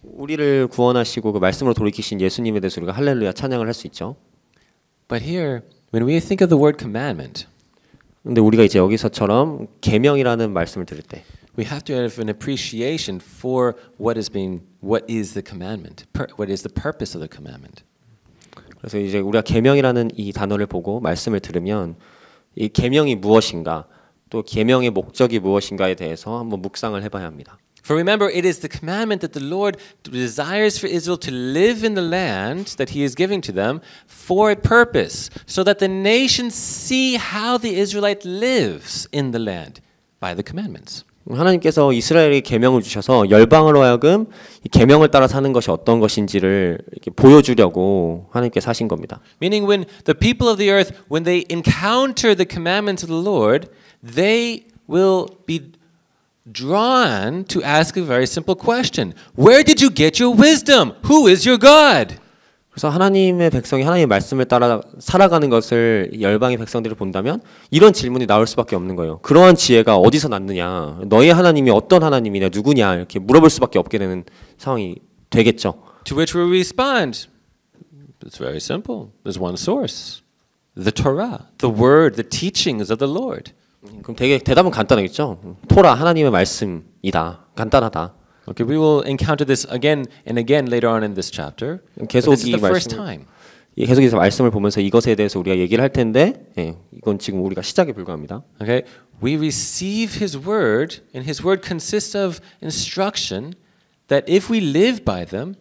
우리를 구원하시고 그 말씀으로 돌이키신 예수님에 대해서 우리가 할렐루야 찬양을 할 수 있죠. But here, when we think of the word commandment, 근데 우리가 이제 여기서처럼 계명이라는 말씀을 들을 때 we have to have an appreciation for what is the commandment, what is the purpose of the commandment. 그래서 이제 우리가 계명이라는 이 단어를 보고 말씀을 들으면 이 계명이 무엇인가 또 계명의 목적이 무엇인가에 대해서 한번 묵상을 해봐야 합니다. For remember, it is the commandment that the Lord desires for Israel to live in the land that He is giving to them for a purpose, so that the nations see how the Israelite lives in the land by the commandments. 하나님께서 이스라엘에 계명을 주셔서 열방으로 하여금 이 계명을 따라 사는 것이 어떤 것인지를 이렇게 보여주려고 하나님께서 하신 겁니다. Meaning when the people of the earth, when they encounter the commandments of the Lord, they will be drawn to ask a very simple question. Where did you get your wisdom? Who is your God? 그래서 하나님의 백성이 하나님의 말씀을 따라 살아가는 것을 열방의 백성들을 본다면 이런 질문이 나올 수밖에 없는 거예요. 그러한 지혜가 어디서 났느냐? 너희 하나님이 어떤 하나님이냐? 누구냐? 이렇게 물어볼 수밖에 없게 되는 상황이 되겠죠. To which we respond, it's very simple. There's one source. The Torah, the word, the teachings of the Lord. 그럼 되게 대답은 간단하겠죠. 토라 하나님의 말씀이다. 간단하다. Okay, we will encounter this again and again later on in this chapter. 계속 This is 이 the first 말씀을 time. 계속해서 말씀을 보면서 이것에 대해서 우리가 얘기를 할 텐데, 이건 지금 우리가 시작에 불과합니다. Okay, we receive His word, and His word consists of instruction that if we live by them,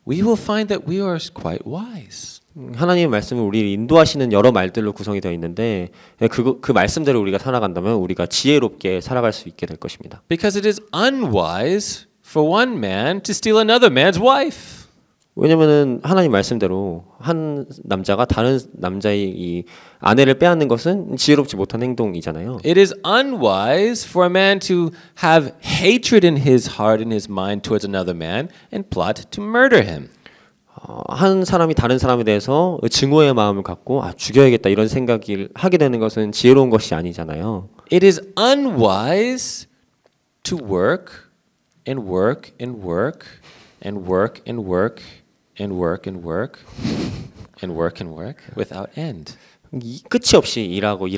we will find that we are quite wise. 하나님의 말씀은 우리를 인도하시는 여러 말들로 구성이 되어 있는데 그 말씀대로 우리가 살아간다면 우리가 지혜롭게 살아갈 수 있게 될 것입니다. Because it is unwise for one man to steal another man's wife. 왜냐면은 하나님 말씀대로 한 남자가 다른 남자의 이 아내를 빼앗는 것은 지혜롭지 못한 행동이잖아요. It is unwise for a man to have hatred in his heart and his mind towards another man and plot to murder him. 한 사람이 다른 사람에 대해서 증오의 마음을 갖고 죽여야겠다 이런 생각을 하게 되는 것은 지혜로운 것이 아니잖아요. It is unwise to work and work and work and work and work and work and work and work and work without end. 끝이 없이 일하고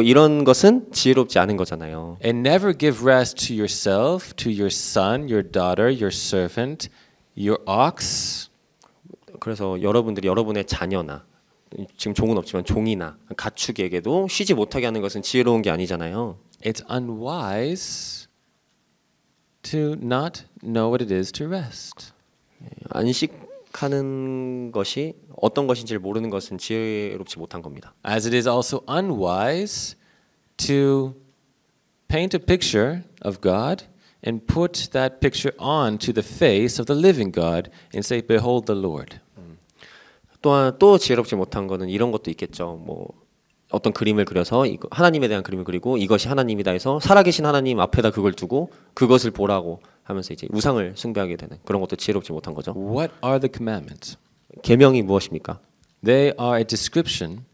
이런 것은 지혜롭지 않은 거잖아요. And never give rest to yourself, to your son, your daughter, your servant, your ox. 그래서 여러분들이 여러분의 자녀나 지금 종은 없지만 종이나 가축에게도 쉬지 못하게 하는 것은 지혜로운 게 아니잖아요. It's unwise to not know what it is to rest. 안식하는 것이 어떤 것인지를 모르는 것은 지혜롭지 못한 겁니다. As it is also unwise to paint a picture of God and put that picture onto the face of the living God and say, "Behold the Lord." 또한 또 지혜롭지 못한 것은 이런 것도 있겠죠. 뭐 어떤 그림을 그려서 하나님에 대한 그림을 그리고 이것이 하나님이다 해서 살아계신 하나님 앞에다 그걸 두고 그것을 보라고 하면서 이제 우상을 숭배하게 되는 그런 것도 지혜롭지 못한 거죠. What are the commandments? 계명이 무엇입니까? They are a description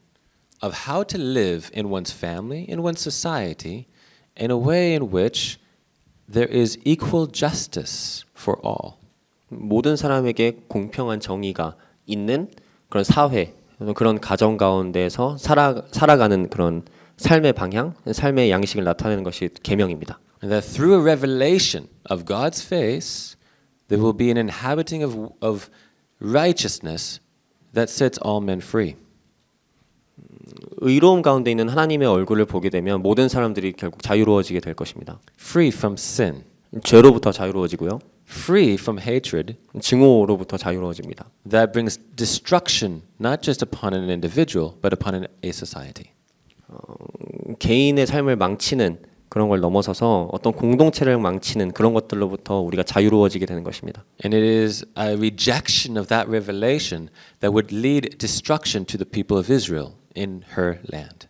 of how to live in one's family, in one's society, in a way in which there is equal justice for all. 모든 사람에게 공평한 정의가 있는 그런 사회, 그런 가정 가운데서 살아가는 그런 삶의 방향, 삶의 양식을 나타내는 것이 계명입니다. And that through a revelation of God's face, there will be an inhabiting of righteousness that sets all men free. 의로움 가운데 있는 하나님의 얼굴을 보게 되면 모든 사람들이 결국 자유로워지게 될 것입니다. Free from sin, 죄로부터 자유로워지고요. free from hatred, 증오로부터 자유로워집니다. that brings destruction not just upon an individual, but upon a society. 개인의 삶을 망치는 그런 걸 넘어서서 어떤 공동체를 망치는 그런 것들로부터 우리가 자유로워지게 되는 것입니다. And it is a rejection of that revelation that would lead destruction to the people of Israel in her land.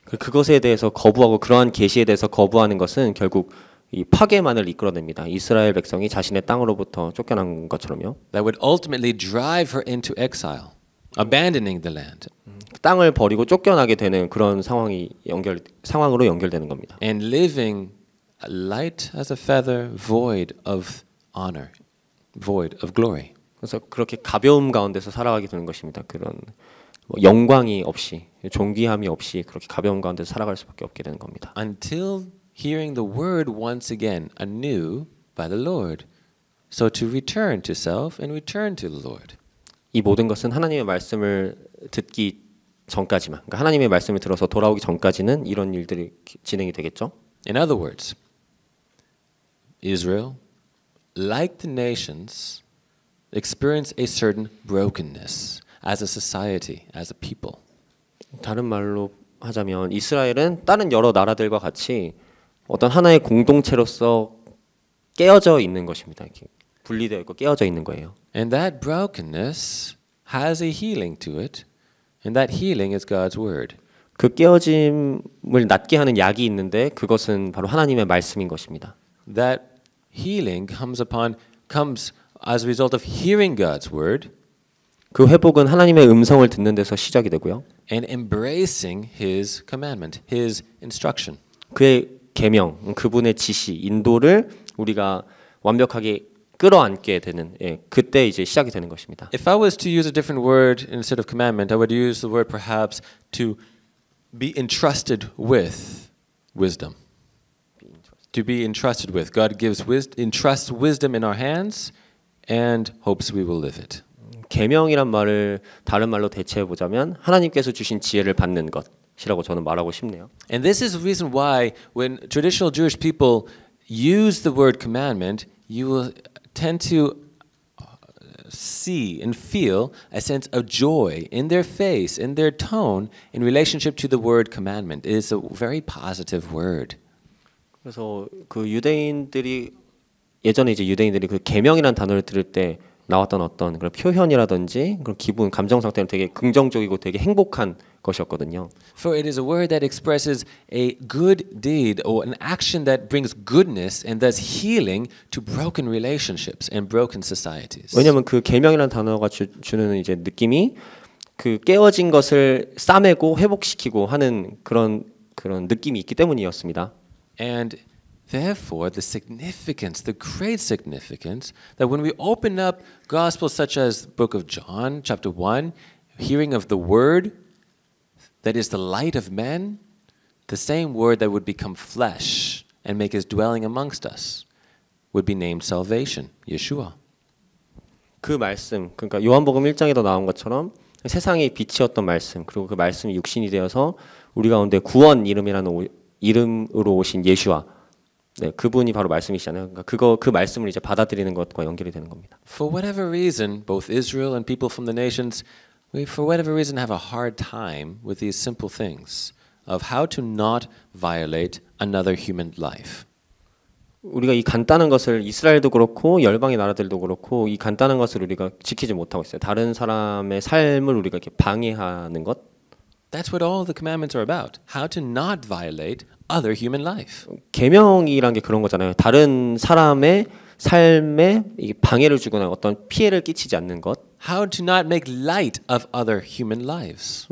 그것에 대해서 거부하고 그러한 계시에 대해서 거부하는 것은 결국 이 파괴만을 이끌어냅니다. 이스라엘 백성이 자신의 땅으로부터 쫓겨난 것처럼요. That would ultimately drive her into exile, abandoning the land. 땅을 버리고 쫓겨나게 되는 그런 상황으로 연결되는 겁니다. And living light as a feather, void of honor, void of glory. 그래서 그렇게 가벼움 가운데서 살아가게 되는 것입니다. 그런 영광이 없이, 존귀함이 없이 그렇게 가벼움 가운데서 살아갈 수밖에 없게 되는 겁니다. Until hearing the word once again anew by the Lord. So to return to self and return to the Lord. 이 모든 것은 하나님의 말씀을 듣기 전까지만, 그러니까 하나님의 말씀을 들어서 돌아오기 전까지는 이런 일들이 진행이 되겠죠. In other words, Israel, like the nations, experience a certain brokenness as a society, as a people. 다른 말로 하자면 이스라엘은 다른 여러 나라들과 같이 어떤 하나의 공동체로서 깨어져 있는 것입니다. 이렇게 분리되어 있고 깨어져 있는 거예요. And that brokenness has a healing to it, and that healing is God's word. 그 깨어짐을 낫게 하는 약이 있는데 그것은 바로 하나님의 말씀인 것입니다. That healing comes as a result of hearing God's word. 그 회복은 하나님의 음성을 듣는 데서 시작이 되고요. And embracing His commandment, His instruction. 그의 계명, 그분의 지시, 인도를 우리가 완벽하게 끌어안게 되는 그때 이제 시작이 되는 것입니다. If I was to use a different word instead of commandment, I would use the word perhaps to be entrusted with wisdom. To be entrusted with. God entrusts wisdom in our hands and hopes we will live it. 계명이란 말을 다른 말로 대체해 보자면 하나님께서 주신 지혜를 받는 것이라고 저는 말하고 싶네요. And this is the reason why when traditional Jewish people use the word commandment, you will tend to see and feel a sense of joy in their face, in their tone, in relationship to the word commandment. It is a very positive word. 그래서 그 예전에 이제 유대인들이 그 계명이라는 단어를 들을 때 나왔던 어떤 그런 표현이라든지 그런 기분, 감정 상태는 되게 긍정적이고 되게 행복한 것이었거든요. For it is a word that expresses a good deed or an action that brings goodness and thus healing to broken relationships and broken societies. 왜냐하면 그 계명이라는 단어가 주는 이제 느낌이 그 깨어진 것을 싸매고 회복시키고 하는 그런 느낌이 있기 때문이었습니다. And therefore, the significance, the great significance, that when we open up Gospels such as the book of John, chapter 1, hearing of the Word that is the light of men, the same Word that would become flesh and make His dwelling amongst us would be named salvation, Yeshua. 그 말씀, 그러니까 요한복음 1장에도 나온 것처럼 세상의 빛이었던 말씀, 그리고 그 말씀이 육신이 되어서 우리 가운데 구원 이름으로 오신 예수와 네, 그분이 바로 말씀이시잖아요. 그러니까 그 말씀을 이제 받아들이는 것과 연결이 되는 겁니다. For whatever reason, both Israel and people from the nations, we for whatever reason have a hard time with these simple things of how to not violate another human life. 우리가 이 간단한 것을 이스라엘도 그렇고 열방의 나라들도 그렇고 이 간단한 것을 우리가 지키지 못하고 있어요. 다른 사람의 삶을 우리가 이렇게 방해하는 것. That's what all the commandments are about. How to not violate other human life. 계명이란 게 그런 거잖아요. 다른 사람의 삶에 방해를 주거나 어떤 피해를 끼치지 않는 것. How to not make light of other human lives.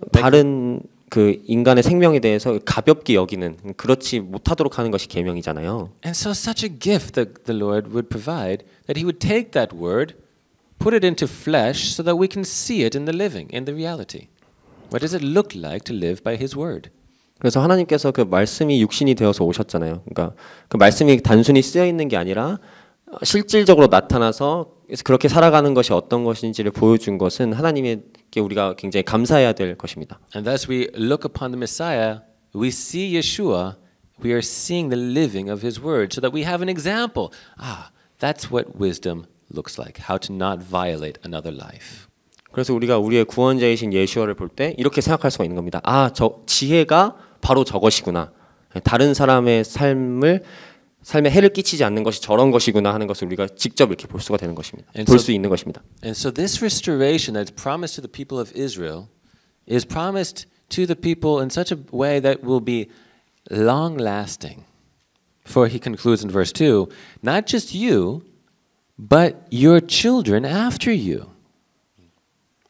그 인간의 생명에 대해서 가볍게 여기는 그렇지 못하도록 하는 것이 계명이잖아요. And so such a gift that the Lord would provide that he would take that word, put it into flesh so that we can see it in the living, in the reality. What does it look like to live by his word? 그래서 하나님께서 그 말씀이 육신이 되어서 오셨잖아요. 그러니까 그 말씀이 단순히 쓰여 있는 게 아니라 실질적으로 나타나서 그렇게 살아가는 것이 어떤 것인지를 보여준 것은 하나님께 우리가 굉장히 감사해야 될 것입니다. And as we look upon the Messiah, we see Yeshua, we are seeing the living of his word so that we have an example. Ah, that's what wisdom looks like, how to not violate another life. 그래서 우리가 우리의 구원자이신 예수와를 볼 때 이렇게 생각할 수가 있는 겁니다. 아, 저 지혜가 바로 저것이구나. 다른 사람의 삶에 해를 끼치지 않는 것이 저런 것이구나 하는 것을 우리가 직접 이렇게 볼 수가 되는 것입니다. 볼 수 있는 것입니다. And so this restoration that's promised to the people of Israel is promised to the people in such a way that will be long lasting. For he concludes in verse 2, not just you, but your children after you.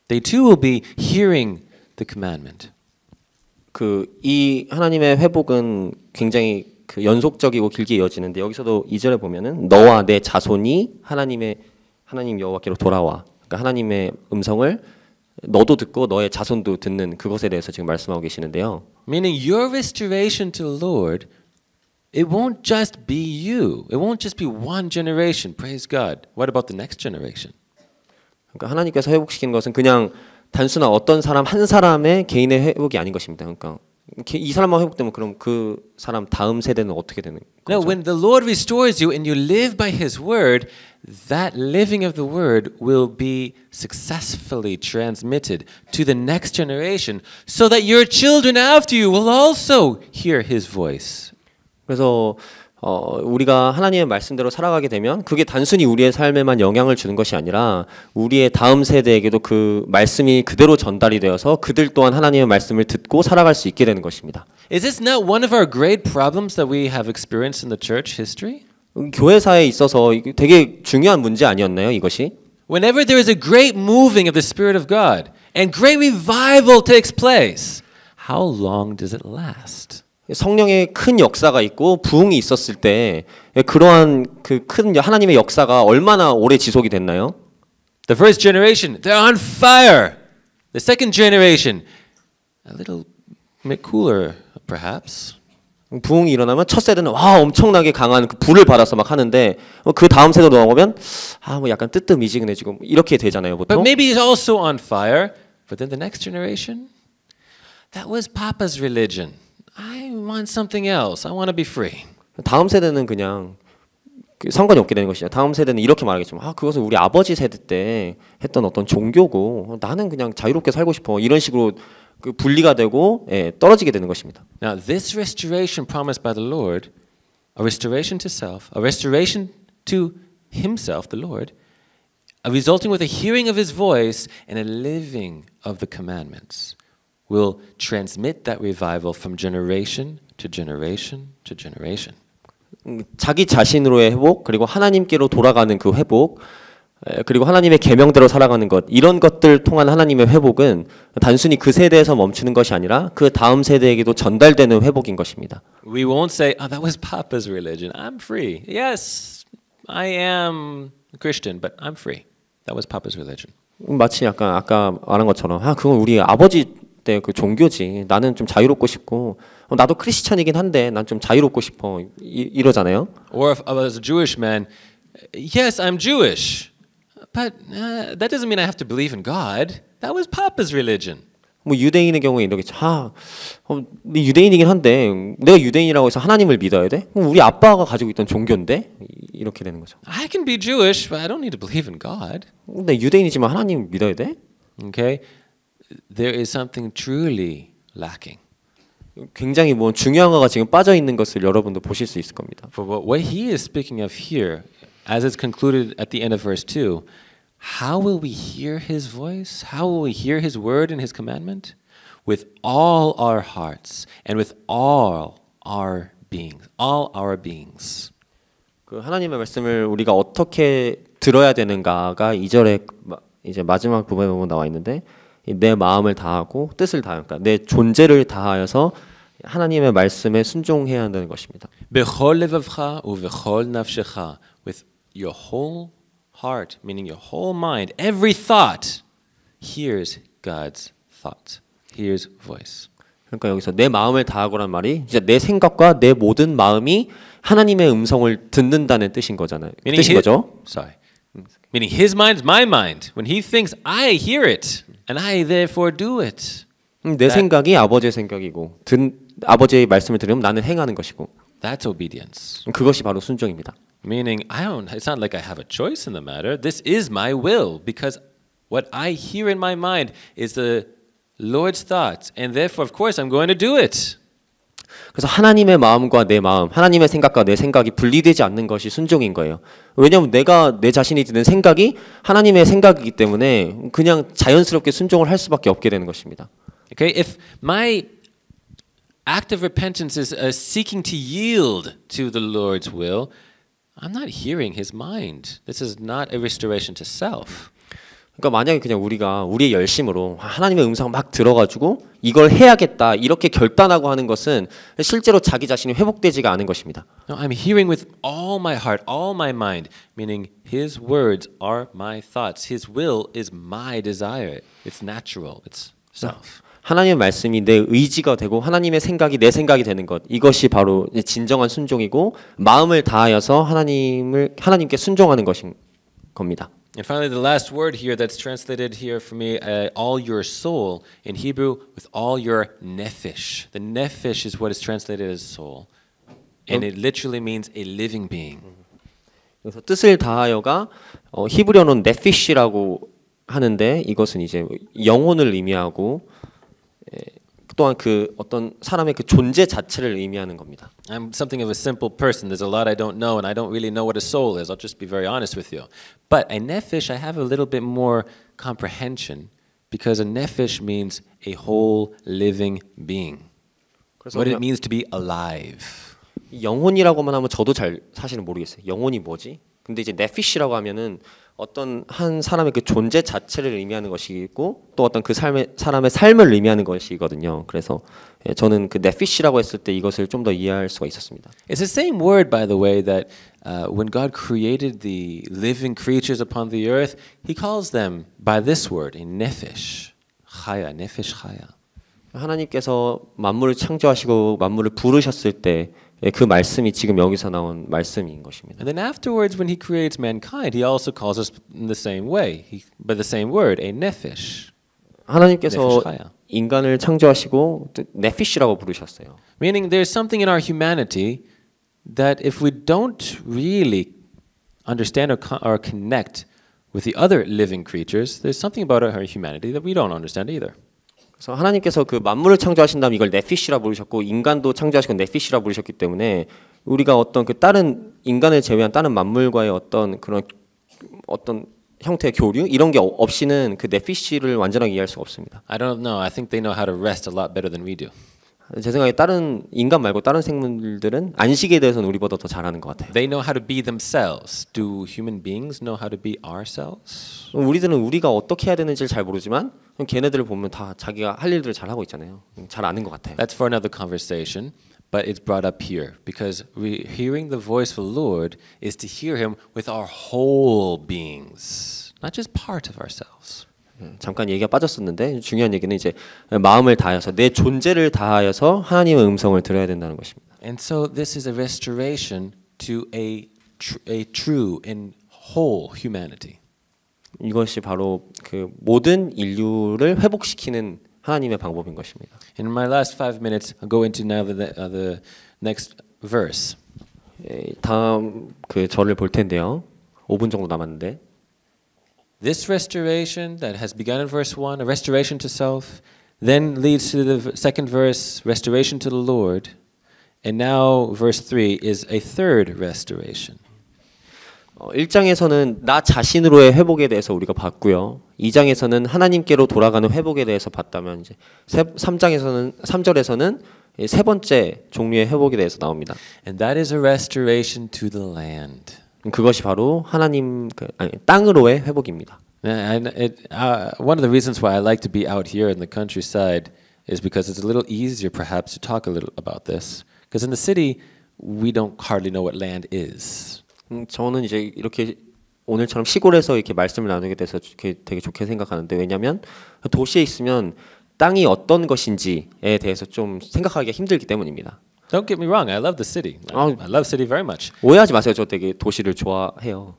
They too will be hearing the commandment. 이 하나님의 회복은 굉장히 그 연속적이고 길게 이어지는데 여기서도 2절에 보면은 너와 내 자손이 하나님 여호와께로 돌아와. 그러니까 하나님의 음성을 너도 듣고 너의 자손도 듣는 그것에 대해서 지금 말씀하고 계시는데요. Meaning your restoration to the Lord, it won't just be you. It won't just be one generation. Praise God. What about the next generation? 그러니까 하나님께서 회복시키는 것은 그냥 단순한 어떤 사람 한 사람의 개인의 회복이 아닌 것입니다. 그러니까 이 사람만 회복되면 그럼 그 사람 다음 세대는 어떻게 되는 거죠? No, when the Lord restores you and you live by his word, that living of the word will be successfully transmitted to the next generation so that your children after you will also hear his voice. 그래서 우리가 하나님의 말씀대로 살아가게 되면 그게 단순히 우리의 삶에만 영향을 주는 것이 아니라 우리의 다음 세대에게도 그 말씀이 그대로 전달이 되어서 그들 또한 하나님의 말씀을 듣고 살아갈 수 있게 되는 것입니다. Is this not one of our great problems that we have experienced in the church history? 교회사에 있어서 되게 중요한 문제 아니었나요, 이것이? Whenever there is a great moving of the Spirit of God and great revival takes place, how long does it last? 성령의 큰 역사가 있고 부흥이 있었을 때 그러한 그 큰 하나님의 역사가 얼마나 오래 지속이 됐나요? The first generation, they're on fire. The second generation, a little bit cooler, perhaps. 부흥이 일어나면 첫 세대는 와 엄청나게 강한 그 불을 받아서 막 하는데 그 다음 세대로 넘어가면 뭐 약간 뜨뜻미지근해지고 이렇게 되잖아요, 보통. But maybe it's also on fire. But then the next generation, that was Papa's religion. I want something else. I want to be free. 다음 세대는 그냥 상관이 없게 되는 것이죠. 다음 세대는 이렇게 말하겠죠. 그것은 우리 아버지 세대 때 했던 어떤 종교고 나는 그냥 자유롭게 살고 싶어. 이런 식으로 그 분리가 되고 떨어지게 되는 것입니다. Now this restoration promised by the Lord, a restoration to self, a restoration to himself, the Lord, resulting with a hearing of his voice and a living of the commandments. Will transmit that revival from generation to generation to generation. 자기 자신으로의 회복 그리고 하나님께로 돌아가는 그 회복 그리고 하나님의 계명대로 살아가는 것 이런 것들 통한 하나님의 회복은 단순히 그 세대에서 멈추는 것이 아니라 그 다음 세대에게도 전달되는 회복인 것입니다. We won't say, "Oh, that was Papa's religion. I'm free." Yes, I am a Christian, but I'm free. That was Papa's religion. 마치 약간 아까 말한 것처럼 그건 우리 아버지 그 종교지. 나는 좀 자유롭고 싶고 나도 크리스천이긴 한데 난 좀 자유롭고 싶어 이러잖아요. Or if I was a Jewish man, yes, I'm Jewish, but that doesn't mean I have to believe in God. That was Papa's religion. 뭐 유대인의 경우에 이러겠죠. 네 유대인이긴 한데 내가 유대인이라고 해서 하나님을 믿어야 돼? 그럼 우리 아빠가 가지고 있던 종교인데 이렇게 되는 거죠. I can be Jewish, but I don't need to believe in God. 내 유대인이지만 하나님 믿어야 돼? Okay. There is something truly lacking. 굉장히 뭐 중요한 거가 지금 빠져 있는 것을 여러분도 보실 수 있을 겁니다. For what he is speaking of here, as it's concluded at the end of verse 2, how will we hear his voice? How will we hear his word and his commandment? With all our hearts and with all our beings, all our beings. 그 하나님의 말씀을 우리가 어떻게 들어야 되는가가 2절에 이제 마지막 부분에 보면 나와 있는데 내 마음을 다하고 뜻을 다하니까 그러니까 내 존재를 다하여서 하나님의 말씀에 순종해야 한다는 것입니다. בכל לבבך ובכל נפשך, with your whole heart, meaning your whole mind, every thought, hears God's thought, hears voice. 그러니까 여기서 내 마음을 다하고란 말이 이제 내 생각과 내 모든 마음이 하나님의 음성을 듣는다는 뜻인 거잖아요. 뜻인 거죠. Sorry. Meaning his mind is my mind. When he thinks, I hear it, and I therefore do it. 내 생각이 아버지의 생각이고 아버지의 말씀을 들으면 나는 행하는 것이고. That's obedience. 그것이 바로 순종입니다. Meaning it's not like I have a choice in the matter. This is my will because what I hear in my mind is the Lord's thoughts, and therefore, of course, I'm going to do it. 그래서 하나님의 마음과 내 마음, 하나님의 생각과 내 생각이 분리되지 않는 것이 순종인 거예요. 왜냐하면 내가 내 자신이 드는 생각이 하나님의 생각이기 때문에 그냥 자연스럽게 순종을 할 수밖에 없게 되는 것입니다. Okay, if my act of repentance is seeking to yield to the Lord's will, I'm not hearing His mind. This is not a restoration to self. 그러니까 만약에 그냥 우리가 우리의 열심으로 하나님의 음성을 막 들어가지고 이걸 해야겠다 이렇게 결단하고 하는 것은 실제로 자기 자신이 회복되지가 않은 것입니다. No, I'm hearing with all my heart, all my mind, meaning His words are my thoughts. His will is my desire. It's natural. It's self. 하나님의 말씀이 내 의지가 되고 하나님의 생각이 내 생각이 되는 것 이것이 바로 진정한 순종이고 마음을 다하여서 하나님께 순종하는 것인 겁니다. And finally, the last word here that's translated here for me, all your soul, in Hebrew, with all your nephesh. The nephesh is what is translated as soul. And it literally means a living being. 그래서 뜻을 다하여가 히브리어는 네피시라고 하는데 이것은 이제 영혼을 의미하고 또한 그 어떤 사람의 그 존재 자체를 의미하는 겁니다. I'm something of a simple person. There's a lot I don't know, and I don't really know what a soul is. I'll just be very honest with you. But a nephesh, I have a little bit more comprehension because a nephesh means a whole living being. What it means to be alive. 영혼이라고만 하면 저도 잘 사실은 모르겠어요. 영혼이 뭐지? 근데 이제 네피시라고 하면은 어떤 한 사람의 그 존재 자체를 의미하는 것이고 또 어떤 그 사람의 삶을 의미하는 것이거든요. 그래서 저는 그 네피시라고 했을 때 이것을 좀 더 이해할 수가 있었습니다. It's the same word, by the way, that when God created the living creatures upon the earth, He calls them by this word, a nephesh, chaya, nephesh chaya. 하나님께서 만물을 창조하시고 만물을 부르셨을 때 그 말씀이 지금 여기서 나온 말씀인 것입니다. And then afterwards, when He creates mankind, He also calls us in the same way, by the same word, a nephesh. 하나님께서 인간을 창조하시고 네피시라고 부르셨어요. Meaning, there's something in our humanity that if we don't really understand or connect with the other living creatures, there's something about our humanity that we don't understand either. 그래서 하나님께서 그 만물을 창조하신 다음 이걸 네피시라 부르셨고 인간도 창조하시고 네피시라 부르셨기 때문에 우리가 어떤 그 다른 인간을 제외한 다른 만물과의 어떤 그런 어떤 형태의 교류 이런 게 없이는 그 네피시를 완전하게 이해할 수가 없습니다. I don't know. I think they know how to rest a lot better than we do. 제 생각에 다른 인간 말고 다른 생물들은 안식에 대해서는 우리보다 더 잘하는 것 같아요. They know how to be themselves. Do human beings know how to be ourselves? 우리들은 우리가 어떻게 해야 되는지를 잘 모르지만 걔네들을 보면 다 자기가 할 일들을 잘 하고 있잖아요. 잘 아는 것 같아요. That's for another conversation, but it's brought up here because hearing the voice of the Lord is to hear Him with our whole beings, not just part of ourselves. 잠깐 얘기가 빠졌었는데 중요한 얘기는 이제 마음을 다하여서 내 존재를 다하여서 하나님의 음성을 들어야 된다는 것입니다. And so this is a restoration to a true and whole humanity. 이것이 바로 그 모든 인류를 회복시키는 하나님의 방법인 것입니다. In my last 5 minutes, I'll go into now the next verse. 다음 그 절을 볼 텐데요. 5분 정도 남았는데. This restoration that has begun in verse 1, a restoration to self, then leads to the second verse, restoration to the Lord, and now verse 3 is a third restoration. 1장에서는 나 자신으로의 회복에 대해서 우리가 봤고요. 2장에서는 하나님께로 돌아가는 회복에 대해서 봤다면 이제 3절에서는 세 번째 종류의 회복에 대해서 나옵니다. And that is a restoration to the land. 그것이 바로 하나님 땅으로의 회복입니다. One of the reasons why I like to be out here in the countryside is because it's a little easier, perhaps, to talk a little about this. Because in the city, we don't hardly know what land is. 저는 이제 이렇게 오늘처럼 시골에서 이렇게 말씀을 나누게 돼서 되게 좋게 생각하는데 왜냐하면 도시에 있으면 땅이 어떤 것인지에 대해서 좀 생각하기가 힘들기 때문입니다. Don't get me wrong, I love the city. I love city very much. 오해하지 마세요. 저 되게 도시를 좋아해요.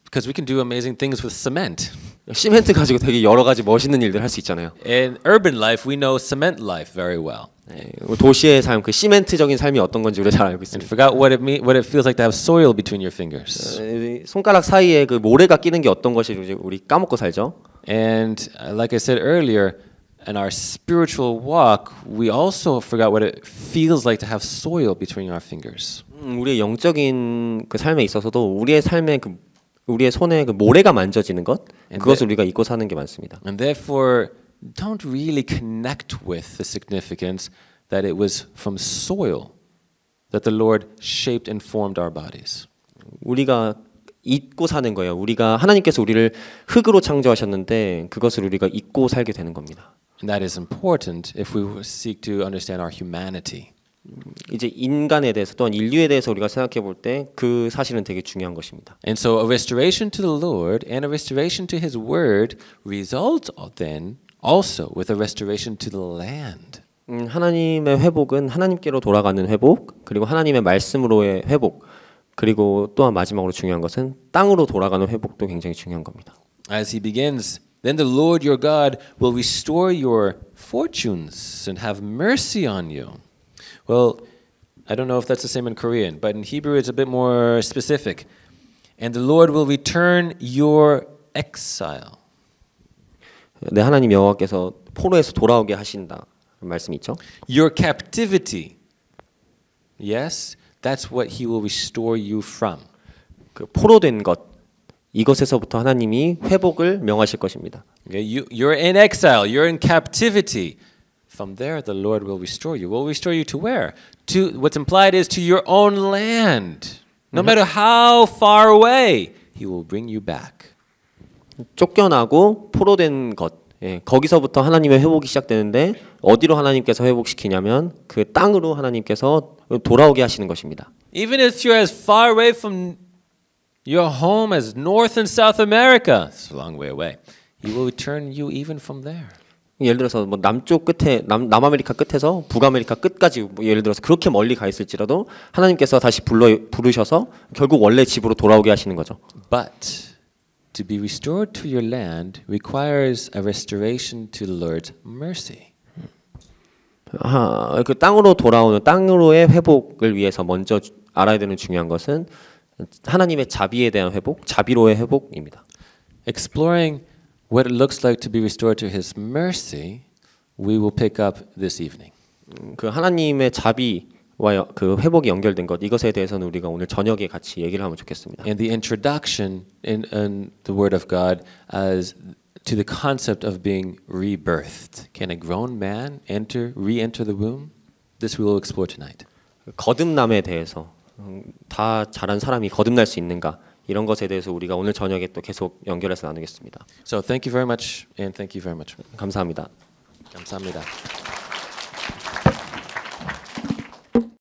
Because we can do amazing things with cement. 시멘트 가지고 되게 여러 가지 멋있는 일들 할 수 있잖아요. In urban life, we know cement life very well. 도시의 삶, 그 시멘트적인 삶이 어떤 건지 우리가 잘 알고 And 있습니다. forgot what it feels like to have soil between your fingers. 손가락 사이에 그 모래가 끼는 게 어떤 것이 우리 까먹고 살죠. And like I said earlier, in our spiritual walk, we also forgot what it feels like to have soil between our fingers. 우리의 영적인 그 삶에 있어서도 우리의 삶에 우리의 손에 그 모래가 만져지는 것 그것을 우리가 잊고 사는 게 많습니다. And therefore, don't really connect with the significance that it was from soil that the Lord shaped and formed our bodies. 우리가 잊고 사는 거예요. 우리가 하나님께서 우리를 흙으로 창조하셨는데 그것을 우리가 잊고 살게 되는 겁니다. And that is important if we seek to understand our humanity. 이제 인간에 대해서 또한 인류에 대해서 우리가 생각해 볼 때 그 사실은 되게 중요한 것입니다. And so a restoration to the Lord and a restoration to His Word result then also with a restoration to the land. 하나님의 회복은 하나님께로 돌아가는 회복, 그리고 하나님의 말씀으로의 회복, 그리고 또한 마지막으로 중요한 것은 땅으로 돌아가는 회복도 굉장히 중요한 겁니다. As He begins, then the Lord your God will restore your fortunes and have mercy on you. Well, I don't know if that's the same in Korean, but in Hebrew it's a bit more specific. And the Lord will return your exile. 네, 하나님 여호와께서 포로에서 돌아오게 하신다. 말씀이 있죠. Your captivity. Yes, that's what He will restore you from. 그 포로된 것 이것에서부터 하나님이 회복을 명하실 것입니다. Okay, you're in exile. You're in captivity. From there, the Lord will restore you. Will restore you to where? To what's implied is to your own land. No matter how far away, He will bring you back. 쫓겨나고 포로된 것, 거기서부터 하나님의 회복이 시작되는데 어디로 하나님께서 회복시키냐면 그 땅으로 하나님께서 돌아오게 하시는 것입니다. Even if you're as far away from your home as North and South America, it's a long way away. He will return you even from there. 예를 들어서 뭐 남쪽 끝에 남아메리카 끝에서 북아메리카 끝까지 뭐 예를 들어서 그렇게 멀리 가 있을지라도 하나님께서 다시 부르셔서 결국 원래 집으로 돌아오게 하시는 거죠. But to be restored to your land requires a restoration to the Lord's mercy. 그 땅으로 돌아오는 땅으로의 회복을 위해서 먼저 알아야 되는 중요한 것은 하나님의 자비에 대한 회복, 자비로의 회복입니다. Exploring what it looks like to be restored to His mercy, we will pick up this evening. 그 하나님의 자비와 그 회복이 연결된 것 이것에 대해서는 우리가 오늘 저녁에 같이 얘기를 하면 좋겠습니다. And the introduction in the Word of God as to the concept of being rebirthed. Can a grown man re-enter the womb? This we will explore tonight. 거듭남에 대해서 다 자란 사람이 거듭날 수 있는가? 이런 것에 대해서 우리가 오늘 저녁에 또 계속 연결해서 나누겠습니다. So thank you very much and thank you very much. 감사합니다. 감사합니다.